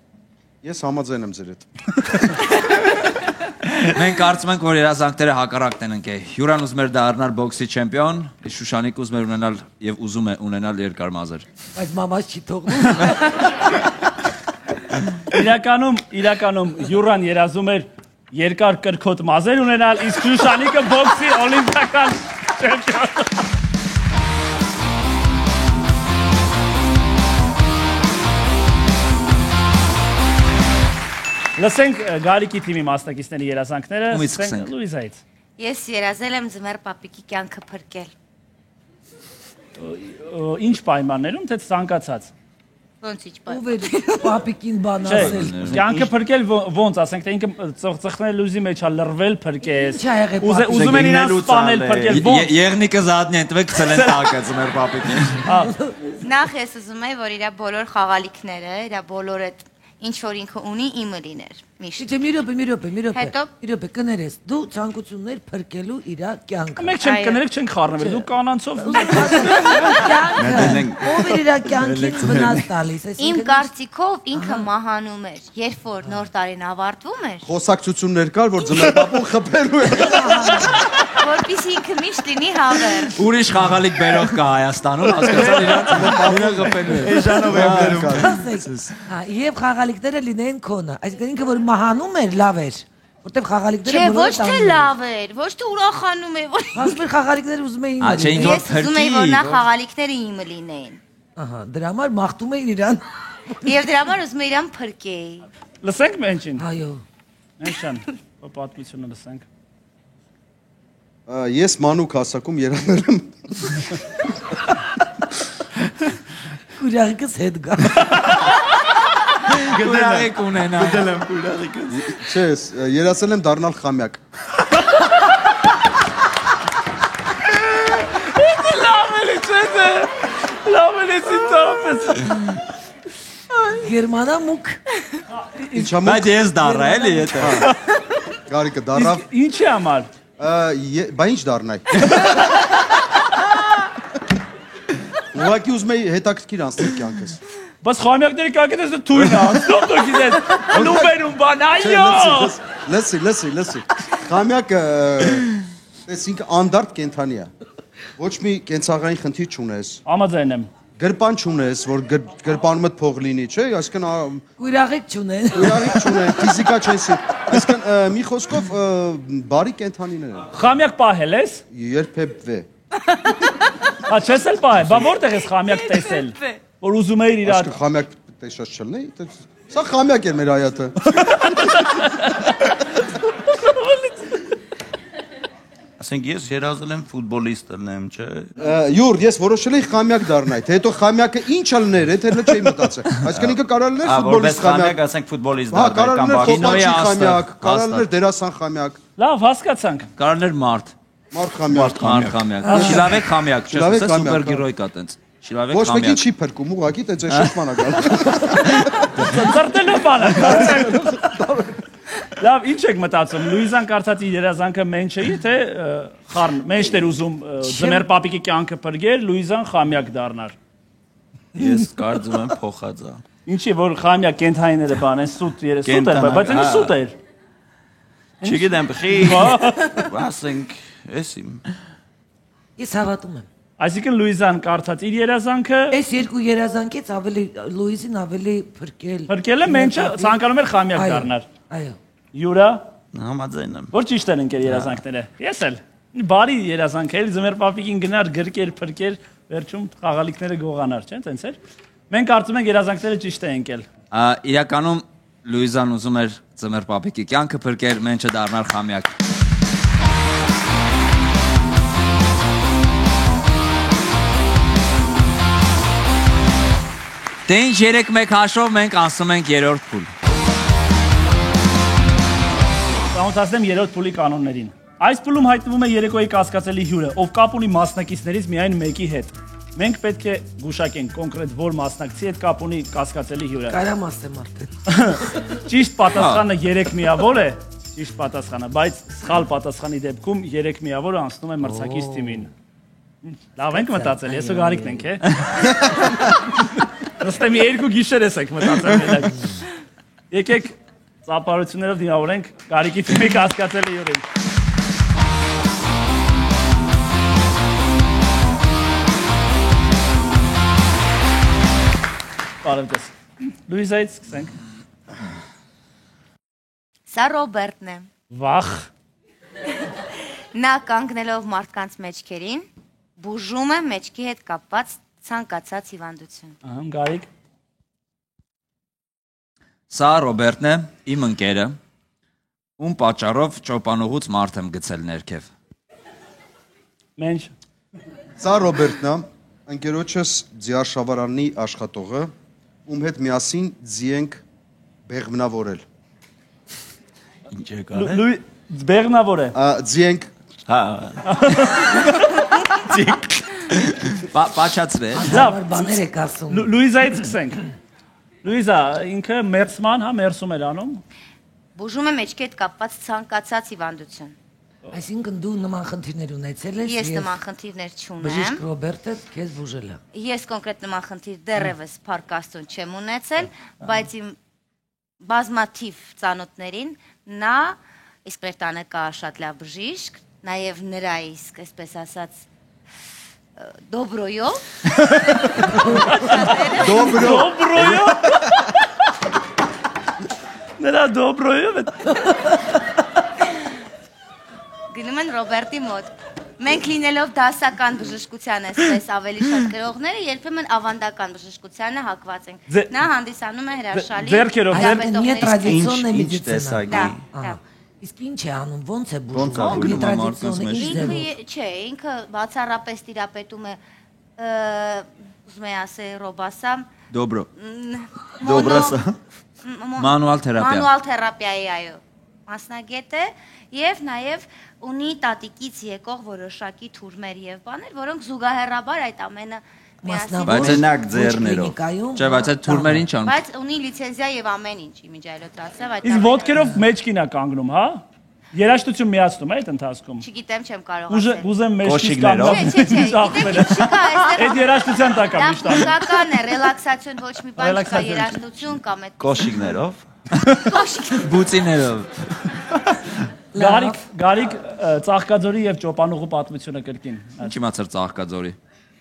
Ես համաձայն եմ ձեր հետ։ Մենք կարծում ենք, որ երազանքները հակառակն են ընկել։ Յուրան ուզում էր դառնալ բոքսի չեմպիոն, Շուշանիկ ուզում էր ունենալ եւ ուզում է ունենալ երկար մազեր։ Բայց մամաս չի թողնում։ Իրականում Յուրան երազում էր երկար կրքոտ մազեր ունենալ, իսկ Շուշանիկը բոքսի օլիմպիական չեմպիոն։ Լսենք Գարիկի թիմի մասնակիցների երազանքները, սկսենք Լուիզայից։ Ես երազել եմ ձմեռ պապիկի կյանքը փրկել։ Ինչ պայմաններում, թե ցանկացած։ Ոնց ինչ Ով է պապիկին բան Չէ, ասել։ կյանքը փրկել ոնց, ասենք թե ինքը ծխնել լուզի մեջ է լրվել փրկես։ Ինչ ա եղել պապիկին։ Ուզում են իրան սպանել փրկել ոնց։ Եղնիկը զատնի ընտվեք ցելեն տակը ձմեր պապիկին։ Նախ ես ուզում եմ, որ իր բոլոր խաղալիքները, իր բոլոր այդ ինչ որ ինքը ունի իմը լիներ։ Միշտ։ Մի րոպե։ Հետո Մի րոպե կներես։ Դու ցանկություններ փրկելու իր կյանքը։ Մենք չենք կներեք, չենք խառնվել։ Դու կանանցով Ով է իր կյանքին վնաս տալիս։ Իմ կարծիքով ինքը մահանում էր, երբ որ նոր տարին ավարտվում էր, Խոսակցություններ կար, որ ձմեռ պապուն խփելու է։ որպեսզի ինքը միշտ լինի հավեր։ Ուրիշ խաղալիք բերող կա Հայաստանում, հասկացան իրան գպելու է։ Էժանով եմ դերում։ Եվ խաղալիքները լինեն քոնը։ Այսինքն ինքը որ մահանում էր լավ էր, որտեղ խաղալիքները Չէ, ոչ թե լավ էր, ոչ թե ուրախանում էր, որ Հասմեր խաղալիքները ուզում էին։ Չէ, ինքը ես ուզում եի, որ նա խաղալիքները իմը լինեին։ Ահա, դրա համար մաղթում էին իրան։ Եվ դրա համար ուզում եի իրան փրկեի։ լսենք մենչին։ Այո։ Մենչան, պատմությունը լսենք։ Ես մանուկ հասակում երանել եմ։ Կուրակս հետ գա։ Գնալեք ունենա։ Դել եմ կուրակը։ Չէ, երասել եմ դառնալ խամյակ։ Լավ էլի ցիտոպես։ Գերմանամուկ։ Ինչա՞ Բայց ես դառա էլի եթե։ Գարիկը դառավ։ Ինչի համար։ Բա ինչ դառնայ։ Ուղղակի ուզում եի հետաքրքիր անցնել կյանքս։ Բայց խամյակների կյանքից դու թույն է, անցնում դու գիտես։ Լուբերում բան, այո։ Լսի։ Խամյակը ինքը անդարտ կենթանի է։ Ոչ մի կենցաղային խնդիր չունես։ Համաձայն եմ։ Գրպան չունես, որ գրպանումդ փող լինի, չէ՞, այսինքն Կուրակից չունեն։ Ուրախիք չունեն, ֆիզիկա չես։ Այսինքն մի խոսքով բարի կենթանիներ են։ Խամյակ պահել ես։ Երբևէ։ Հա, չես էլ պահել, բա որտեղ ես խամյակ տեսել։ Որ ուզում էիր իրար։ Այսինքն խամյակ տեսած չլինի, սա խամյակ էր մեր հայատը։ Ասենք ես երազել եմ ֆուտբոլիստ լինեմ, չէ։ Յուր, ես որոշել էի խամյակ դառնալ, թե հետո խամյակը ինչ ալներ, եթե հենց չէի մտածել։ Այսինքն ինքը կարող էր ֆուտբոլիստ խամյակ, ասենք ֆուտբոլիստ հա, դառնալ կարող կամ էր բախի։ ֆոթբալիստի խամյակ, կարող էր դերասան խամյակ, Լավ, հասկացանք։ Կարներ մարդ։ մարդ խամյակ։ Մարդ խամյակ։ Շիլավեք խամյակ, չէ՞, Շիլավեք սա խամյակ, սուպերգերոյ կա տենց։ Շիլավեք Ոչ մեկին խամյակ։ չի փրկում, ուղղակի տենց է շփման ակալ։ Ծրտելու բանը։ Լավ, ինչ եք մտածում։ Լուիզան կարծած իր երազանքը մենչեի, թե խառն, մենչն էր ուզում ձմեռ պապիկի կյանքը փրկել, Լուիզան խամյակ դառնար։ Ես կարծում եմ փոխած է։ Ինչի որ խամյակ կենթայիները բան են սուտ էր, բայց ինքը սուտ էր։ Չգիտեմ, խի։ Ասենք, էս իմ։ Ես հավատում եմ։ Այսինքն Լուիզան կարծած իր երազանքը Այս երկու երազանքից ավելի Լուիզին ավելի փրկել։ Փրկելը մենչը ցանկանում էր խամյակ դառնար։ Այո։ Յուրա Համաձայն եմ։ որ ճիշտ են ընկեր երազանքները։ Ես էլ բարի երազանք էր, ձմեր պապիկին գնար գրկեր, փրկեր, վերջում խաղալիքները գողանար, չէ՞, տենց էր։ Մենք կարծում ենք երազանքները ճիշտ են ընկել։ Իրականում Լուիզան ուզում էր ձմեր պապիկի կյանքը փրկեր, մենչը դառնար խամյակ։ Դե ինչ 3-1 հաշվով մենք անցնում ենք երրորդ փուլ։ Ծանոթացնեմ երրորդ փուլի կանոններին։ Այս փուլում հայտնվում է երեկոյի կասկածելի հյուրը, ով կապ ունի մասնակիցներից միայն մեկի հետ։ Մենք պետք է գուշակենք կոնկրետ որ մասնակցի հետ կապ ունի կասկածելի հյուրը։ Կարամ ասեմ արդեն։ Ճիշտ պատասխանը 3 միավոր է, ճիշտ պատասխանը, բայց սխալ պատասխանի դեպքում 3 միավորը անցնում է մրցակից թիմին։ Լավ ենք մտածել, ես ու Գարիկն ենք, է։ Ըստ մի երկու գիշեր ես եք մտածել։ Եկեք ծափարություններով դիմավորենք Գարիկի թիմի կասկածելի հյուրին։ Բարևձեզ։ Լուիզայից սկսենք։ Սա Ռոբերտն է։ Վախ։ Նա կանգնելով մարդկանց մեջքերին, բուժում է մեջքի հետ կապված ցանկացած հիվանդություն։ Ահա, Գարիկ։ Սա Ռոբերտն է, իմ ընկերը, ում պատճառով ճոպանուղուց մարդ եմ գցել ներքև։ Մենջ։ Սա Ռոբերտն է, ընկերոջս ձիարշավարանի աշխատողը, ում հետ միասին ձի ենք բեղմնավորել։ Ինչ եկալ է։ Բեղնավոր է։ Ձի ենք Պաչացրե։ Լավ, բաներ եք ասում։ Լուիզայից սկսենք։ Լուիզա, ինքը մերսման, հա, մերսում էր անում։ Բուժում է մեջքի հետ կապված ցանկացած հիվանդություն։ Այսինքն դու նման խնդիրներ ունեցել ես։ Ես նման խնդիրներ չունեմ։ Բժիշկ Ռոբերտը քեզ բուժել է։ Ես կոնկրետ նման խնդիր դեռևս փառքաստուն չեմ ունեցել, բայց իմ բազմաթիվ ծանոթներին նա իսկ Բերտանը կա շատ լավ բժիշկ, նաև նրա իսկ, այսպես ասած, դոբրոյով։ Դոբրոյով։ Նրա դոբրոյով է։ Գնում են Ռոբերտի մոտ։ Մենք լինելով դասական բժշկության այսպես ավելի շատ գրողները, երբեմն ավանդական բժշկությանը հակված ենք։ Նա հանդիսանում է հրաշալի ձեռքերով, տրադիցիոննե Ինչ տեսակի։ Իսկ ինչ է անում, ոնց է բուժում։ Ինքը չէ, ինքը բացառապես տիրապետում է ուզում եմ ասել ռոբասա Դոբրո։ Դոբրասա։ Մանուալ թերապիա։ Մանուալ թերապիայի, այո, մասնագետ է եւ նաեւ ունի տատիկից եկող որոշակի թուրմեր եւ բաներ, որոնք զուգահեռաբար այդ ամենը Բայց նակ ձեռներով։ Չէ, բայց այդ թուրմերին չան։ Բայց ունի լիցենզիա եւ ամեն ինչ իմիջայլոտրացիա, այդ Իսկ ոտքերով մեջքին է կանգնում, հա։ Երաշտություն միացնում է այդ ընթացքում։ Չգիտեմ, չեմ կարող ասել։ Ուզեմ մեջքից Կոշիկներով։ Այդ երաշտության տակ է միշտ անում։ Բուժական է, ռելաքսացիոն ոչ մի բան չկա, երաշտություն կամ այդ Կոշիկներով։ Բուծիներով։ Գարիկ Ծաղկաձորի եւ Ճոպանուղու պատմությունը կրկին։ Ինչ իմացար Ծաղկաձորի։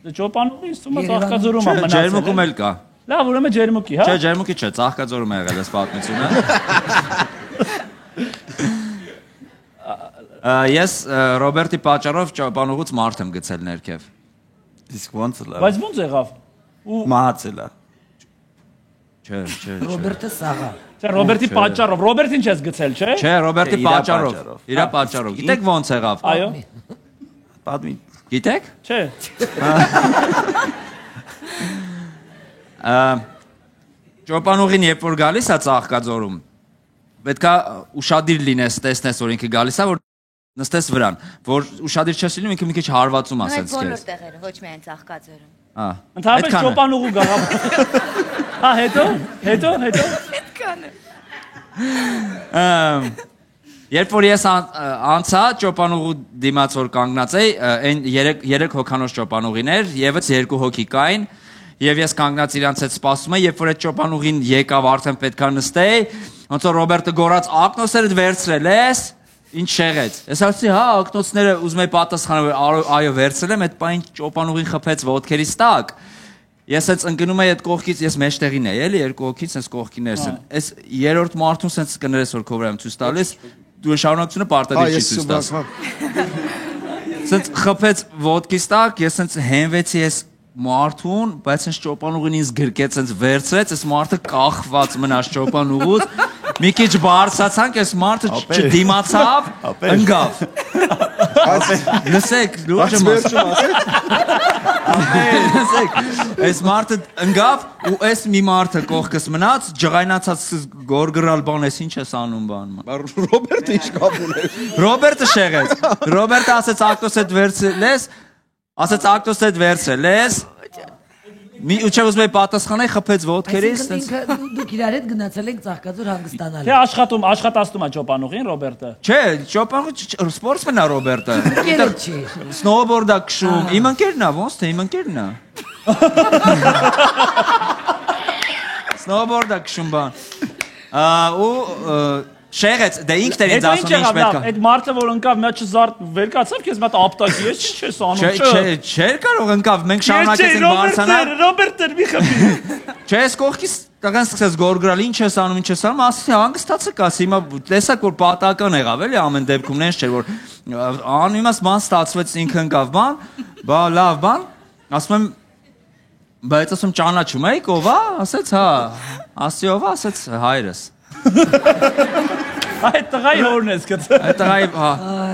Ճոպանուղը ինձ թվում է Ծաղկաձորում է մնացել։ Ջերմուկում էլ կա։ Լավ, ուրեմն ջերմուկի, հա։ Չէ, ջերմուկի չէ, Ծաղկաձորում է եղել այս պատմությունը։ Ես Ռոբերտի պատճառով Ճոպանուղուց մարդ եմ գցել ներքև։ Իսկ ոնց է։ Բայց ոնց եղավ։ Մահացել է։ Չէ։ Ռոբերտը սաղա։ Չէ, Ռոբերտի պատճառով։ Ռոբերտին չես գցել, չէ։ Չէ, Ռոբերտի պատճառով։ Իրա պատճառով։ Գիտեք ոնց եղավ։ Այո։ Պատմի։ Գիտեք։ Չէ։ Ճոպանուղին երբ որ գալիս է Ծաղկաձորում, պետքա ուշադիր լինես, տեսնես որ ինքը գալիս է, որ նստես վրան, որ ուշադիր չես լինում, ինքը մի քիչ հարվածում ասենց բոլոր քեզ։ տեղերը, ոչ միայն Ծաղկաձորում։ Ընդհանրապես Ճոպանուղու գաղափար։ Հա, հետո։ Այդքան է։ Երբ որ ես անցա Ճոպանուղու դիմաց որ կանգնած էի, այն 3 հոգանոց ճոպանուղիներ, եւս 2 հոգի կային, եւ ես կանգնած իրանց հետ սպասում եմ, երբ որ այդ ճոպանուղին եկավ արդեն պետքա նստեի, ոնց որ Ռոբերտը գորած ակնոսերդ վերցրել ես, Ինչ շեղեց։ Ես ասացի, հա, ակնոցները ուզում եմ պատասխանել, այո, վերցրել եմ, այդ պայն ճոպանուղին խփեց ոտքերից տակ։ Ես այս ընկնում եմ այդ կողքից, ես մեջտեղին եմ, էլի, երկու կողքից այս կողքիներս են։ Այս երրորդ մարդուն sense կներես որ քովրայում ցույց տալիս, դու շարունակությունը պարտադիր չի ցույց տալիս։ Sense խփեց ոտքից տակ, ես sense հենվեցի այս մարդուն, բայց այս ճոպանուղին ինձ գրկեց, այս վերցրեց, այս մարդը կախված մնաց ճոպանուղուց, մի քիչ բարձրացանք, այս մարդը չդիմացավ, ընկավ։ Լսեք, լուրջ եմ ասել։ Այս մարդը ընկավ ու այս մի մարդը կողքս մնաց, ջղայնացած գորգրալ բան, ես ինչ ես անում բան։ Ռոբերտը ինչ կապ ուներ։ Ռոբերտը շեղեց։ Ռոբերտը ասեց ակտոսետ վերցրես, ասեց ակտոսետ վերցրես։ Մի ուչը ուզում եմ պատասխանել, խփեց ոտքերից։ Դուք իրար հետ գնացել եք Ծաղկաձոր հանգստանալ։ Թե աշխատատում է ճոպանուղին Ռոբերտը։ Չէ, ճոպանուղ սպորտսմեն է Ռոբերտը։ Ընկերը չի։ Սնոուբորդա քշում, իմ ընկերն է, ոնց թե իմ ընկերն է։ Սնոուբորդա քշում բան։ Ու շեղեց, դե ինքն էր ինձ ասում ինչ պետք է։ Այդ մարդը որ ընկավ, մի հատ չզարդ վերկացավ, քեզ մի հատ ապտակի, ես չես անում, չէ։ Չէ, կարող ընկավ, մենք շարունակեցինք բարձրանալ։ Ռոբերտը մի խփի։ Չէ, այս կողքից տղան սկսեց գորգրալ, ինչ ես անում, ասեցի, հանգստացեք ասի, հիմա տեսակ որ պատական եղավ, էլի ամեն դեպքում նենց չէր որ անիմաց բան ստացվեց ինքը ընկավ բան, բա լավ բան, ասում եմ բայց ասում ճանաչում եք ով է, ասեց հա, ասի ով է, ասեց հայրս։ Այդ տղայի հորն ես գցել։ Այդ տղայի,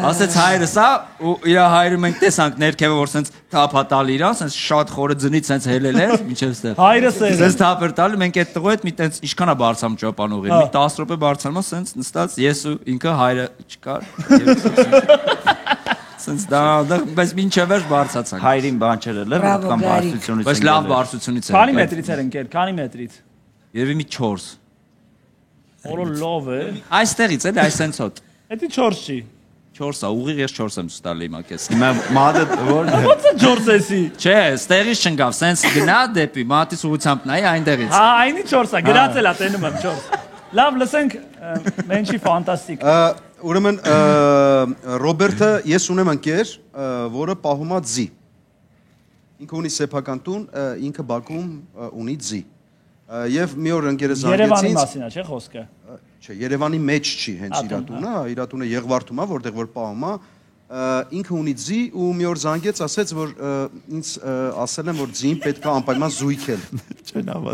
ասեց հայրս է, ու իր հայրը մենք տեսանք ներքևը որ սենց թափա տալ իրան, սենց շատ խորը ձնից սենց հելել էր, մինչև ստեղ։ Հայրս է։ Սենց թափ էր տալի, մենք այդ տղու հետ մի տենց ինչքան է բարձրամ ճոպանուղին, մի 10 րոպե բարձրամա սենց նստած ես ու ինքը հայրը չկար։ Սենց դա բայց մինչև էր բարձացանք։ Հայրին բան չէր ելել, կամ բարձրությունից։ Բայց լավ բարձրությունից էր։ Քանի մետրից էր ընկեր, քանի մետրից։ Երևի մի 4։ Որը լավ է։ Այստեղից էլի այս սենց հոտ։ Էդի 4 չի։ 4 է, ուղիղ ես 4 եմ ստալի հիմա քեզ։ Հիմա մատը ո՞րն է։ Ո՞նց է 4 էսի։ Չէ, ստեղից չընկավ, սենց գնա դեպի մատից ուղությամբ նայ այնտեղից։ Հա, այնի 4 է, գրածել է, տենում եմ 4։ Լավ, լսենք, մենչի ֆանտաստիկ։ Ուրեմն Ռոբերտը ես ունեմ ընկեր, որը պահում է ձի։ Ինքը ունի սեփական տուն, ինքը Բաքվում ունի ձի։ Եվ մի օր ընկերս Երևանի մասին է, չէ՞ խոսքը։ Չէ, Երևանի մեջ չի հենց իր տունը, իր տունը Եղվարդում է, որտեղ որ պահում է։ Ինքը ունի ձի ու մի օր զանգեց, ասեց որ ինձ ասել են որ ձին պետք է անպայման զույգել։ Չէ, նավա։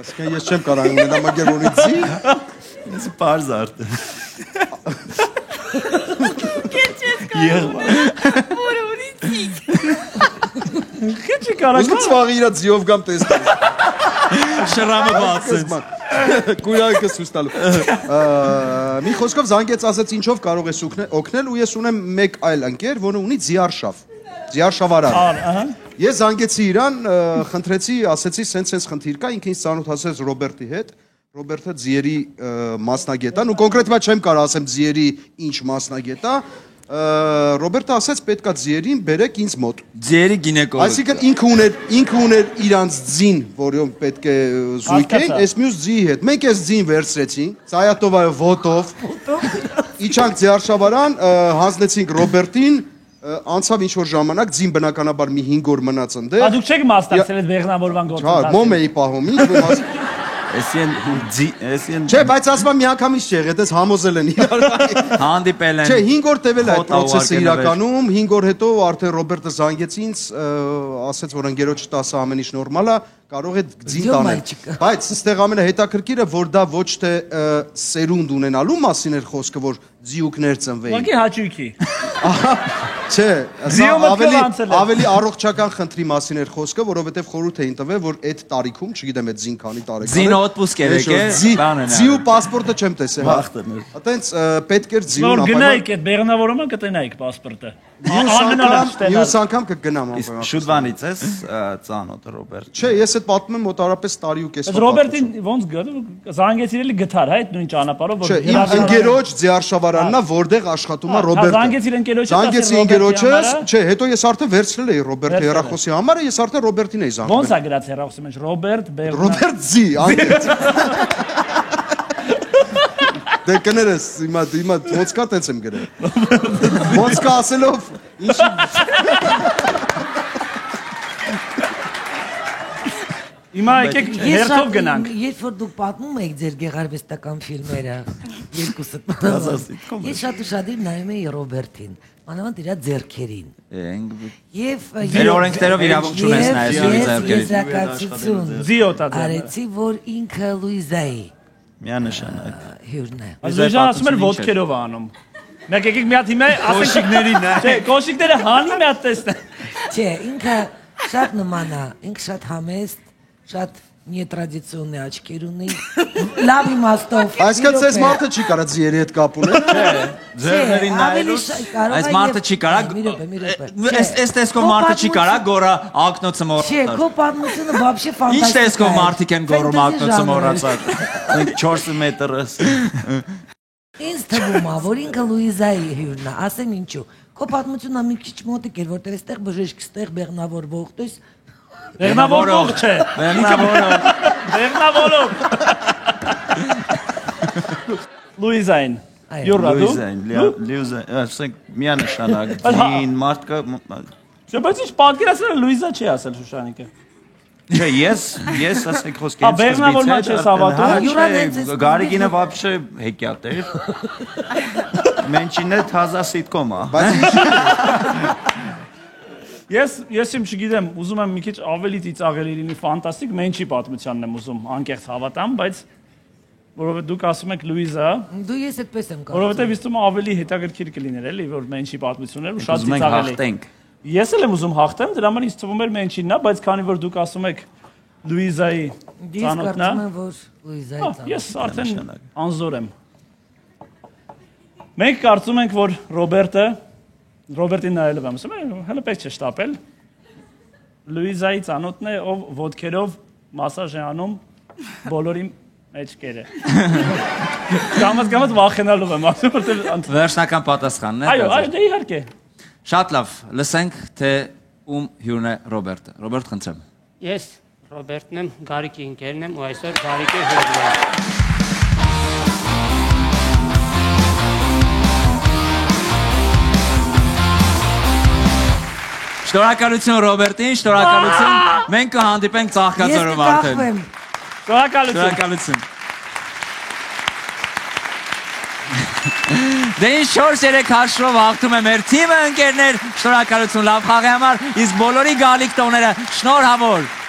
Ասկան ես չեմ կարող ունենալ մագեր ունի ձի։ Ես պարզ արդ։ Որ ունի ձի։ Քիչ կարա։ Ուզում ծվաղի իր ձիով գամ տեսնել։ Շրամը բացեց։ Կույրակը ցույց տալու։ Մի խոսքով զանգեց ասեց ինչով կարող ես օգնել ու ես ունեմ մեկ այլ ընկեր, որը ունի ձիարշավ։ Ձիարշավարան։ Ես զանգեցի իրան, խնդրեցի, ասեցի սենց խնդիր կա, ինքը ինձ ծանոթացրեց Ռոբերտի հետ։ Ռոբերտը ձիերի մասնագետ է, ու կոնկրետ չեմ կարող ասեմ ձիերի ինչ մասնագետ է։ Ռոբերտը ասեց պետքա ձիերին բերեք ինձ մոտ։ Ձիերի գինեկոլոգ։ Այսինքն ինքը ուներ իրանց ձին, որին պետք է զույգեն, այս մյուս ձիի հետ։ Մենք այս ձին վերցրեցինք, ծայատովայով ոտով։ Իջանք ձիարշավարան, հանձնեցինք Ռոբերտին, անցավ ինչ-որ ժամանակ, ձին բնականաբար մի 5 օր մնաց ընդեղ։ Դուք չեք մասնակցել այդ բեղնավորման գործընթացին։ Հա, մոմ էի պահում, ինչ ոմաս։ Էսին Չէ, բայց ասма միանգամից չէ, այդպես համոզել են իրար։ Հանդիպել են։ Չէ, 5 օր տևել է այդ process-ը իրականում, 5 օր հետո արդեն Ռոբերտը զանգեց ինձ, ասեց որ ընկերոջ 10 ամեն ինչ նորմալ է, կարող է ձին տանել։ Բայց այստեղ ամենահետաքրքիրը որ դա ոչ թե սերունդ ունենալու մասին էր խոսքը, որ ձիուկներ ծնվեին։ Ուղղակի հաճույքի։ Չէ, ավելի առողջական խնդրի մասին էր խոսքը, որովհետև խորհուրդ էին տվել, որ այդ տարիքում, չգիտեմ այդ ձին քանի տարեկան է։ Ձին օտպուսկ եք, ձիու պասպորտը չեմ տեսել։ Այտենց պետք էր ձիուն ապա։ Որ գնայիք այդ բեղնավորումը կտնայիք պասպորտը։ Մյուս անգամ կգնամ ապա։ Շուտվանից ես ծանոթ Ռոբերտ։ Չէ, ես այդ պատմում եմ մոտարապես տարի ու կես։ Ռոբերտին ոնց զանգեցիր էլի գտար, հա, այդ նույն ճանապարհով որ։ Չէ, իմ ընկերոջ ձիարշավարանն է, որտեղ աշխատում է Ռոբերտը։ Զանգեցիր ընկերոջը։ Զանգեցի ընկերոջս, չէ, հետո ես արդեն վերցրել էի Ռոբերտի հեռախոսի համարը, ես արդեն Ռոբերտին էի զանգել։ Ոնց է գրած հեռախոսի մեջ Ռոբերտ Բեղնա։ Ռոբերտ Ձի, անգետ։ Դե կներես, հիմա ոնց կա տենց եմ գրել։ Ոնց կա ասելով, ինչի։ Հիմա եկեք հերթով գնանք։ Երբ որ դուք պատմում եք ձեր գեղարվեստական ֆիլմերը, երկուսը։ Ես շատ ուշադիր նայում էի Ռոբերտին, մանավանդ իր ձեռքերին։ Եվ Մեր օրենքներով իրավունք չունես նայես իր ձեռքերին։ եզրակացություն Զիոտա դեռ։ արեցի, որ ինքը Լուիզայի Միանշանակ։ հյուրն է։ Լուիզան ասում էր ոտքերով է անում։ Մեկ եկեք մի հատ հիմա Կոշիկներին է։ Չէ, կոշիկները հանի մի հատ տեսնեն։ Չէ, ինքը շատ նման է, ինքը շատ համեստ, շատ нетрադիցիոնный աչքեր ունի, լավ իմաստով։ Այսինքն ցես մարդը չի կարա ձիերի հետ կապ ունել։ Ձեռներին նայելուց Այս մարդը չի կարա Այս տեսքով մարդը չի կարա գորա ակնոցը Չէ, մոռացած։ քո պատմությունը вообще ֆանտաստիկ։ Ինչ տեսքով մարդիկ են գոռում ակնոցը մոռացած։ 4 մետրս։ Ինձ թվում է, որ ինքը Լուիզայի հյուրն է, ասեմ ինչու։ Քո պատմությունը մի քիչ մոտիկ էր, որտեղ այստեղ բժիշկ, այստեղ բեղնավորվող, то есть Բեղնավորող չէ։ Բեղնավորող։ Լուիզային։ Յուրա դու։ Լյուզային, ասենք միանշանակ դին մարդկա։ Չէ, բայց ինչ պատկերացնել Լուիզա չի ասել Շուշանիկը։ Չէ, ես ասենք խոսքի Ա, բեղնավորման չես հավատում։ Գարիգինը вообще հեքիաթ էր։ Մենչինը թազա սիտկոմ է։ Բայց Ես իմ չգիտեմ, ուզում եմ մի քիչ ավելի ծիծաղել իրինի ֆանտաստիկ, մենչի պատմությանն եմ ուզում անկեղծ հավատամ, բայց որովհետեւ դուք ասում եք Լուիզա, դու ես այդպես եմ կարծում։ որովհետեւ ինձ թվում է ավելի հետաքրքիր կլիներ էլի, որ մենչի պատմություններ ու շատ Ուզում ենք ծիծաղելի։ հաղթենք։ Ես էլ եմ ուզում հաղթեմ, դրա համար ինձ թվում էր մենչինն է, բայց քանի որ դուք ասում եք Լուիզայի Ես ծանոթն է, կարծում եմ, որ Լուիզայի ծանոթ։ ես արդեն անզոր եմ։ Մենք կարծում ենք, որ Ռոբերտին նայելով եմ ասում, հələ պետք չէ շտապել։ Լուիզայի ծանոթն է, ով ոտքերով մասաժ է անում բոլորի մեջքերը։ Կամաց վախենալով եմ ասում, որտեղ Վերջնական պատասխանն է։ Այո, դե իհարկե։ Շատ լավ, լսենք թե ում հյուրն է Ռոբերտը։ Ռոբերտ, խնդրեմ։ Ես Ռոբերտն եմ, Գարիկի ընկերն եմ ու այսօր Գարիկի հյուրն եմ։ Շնորհակալություն Ռոբերտին, շնորհակալություն։ Մենք կհանդիպենք Ծաղկաձորում արդեն։ Շնորհակալություն։ Դե ինչ 4-3 հաշվով հաղթում է մեր թիմը ընկերներ, շնորհակալություն լավ խաղի համար, իսկ բոլորի գալիք տոները շնորհավոր։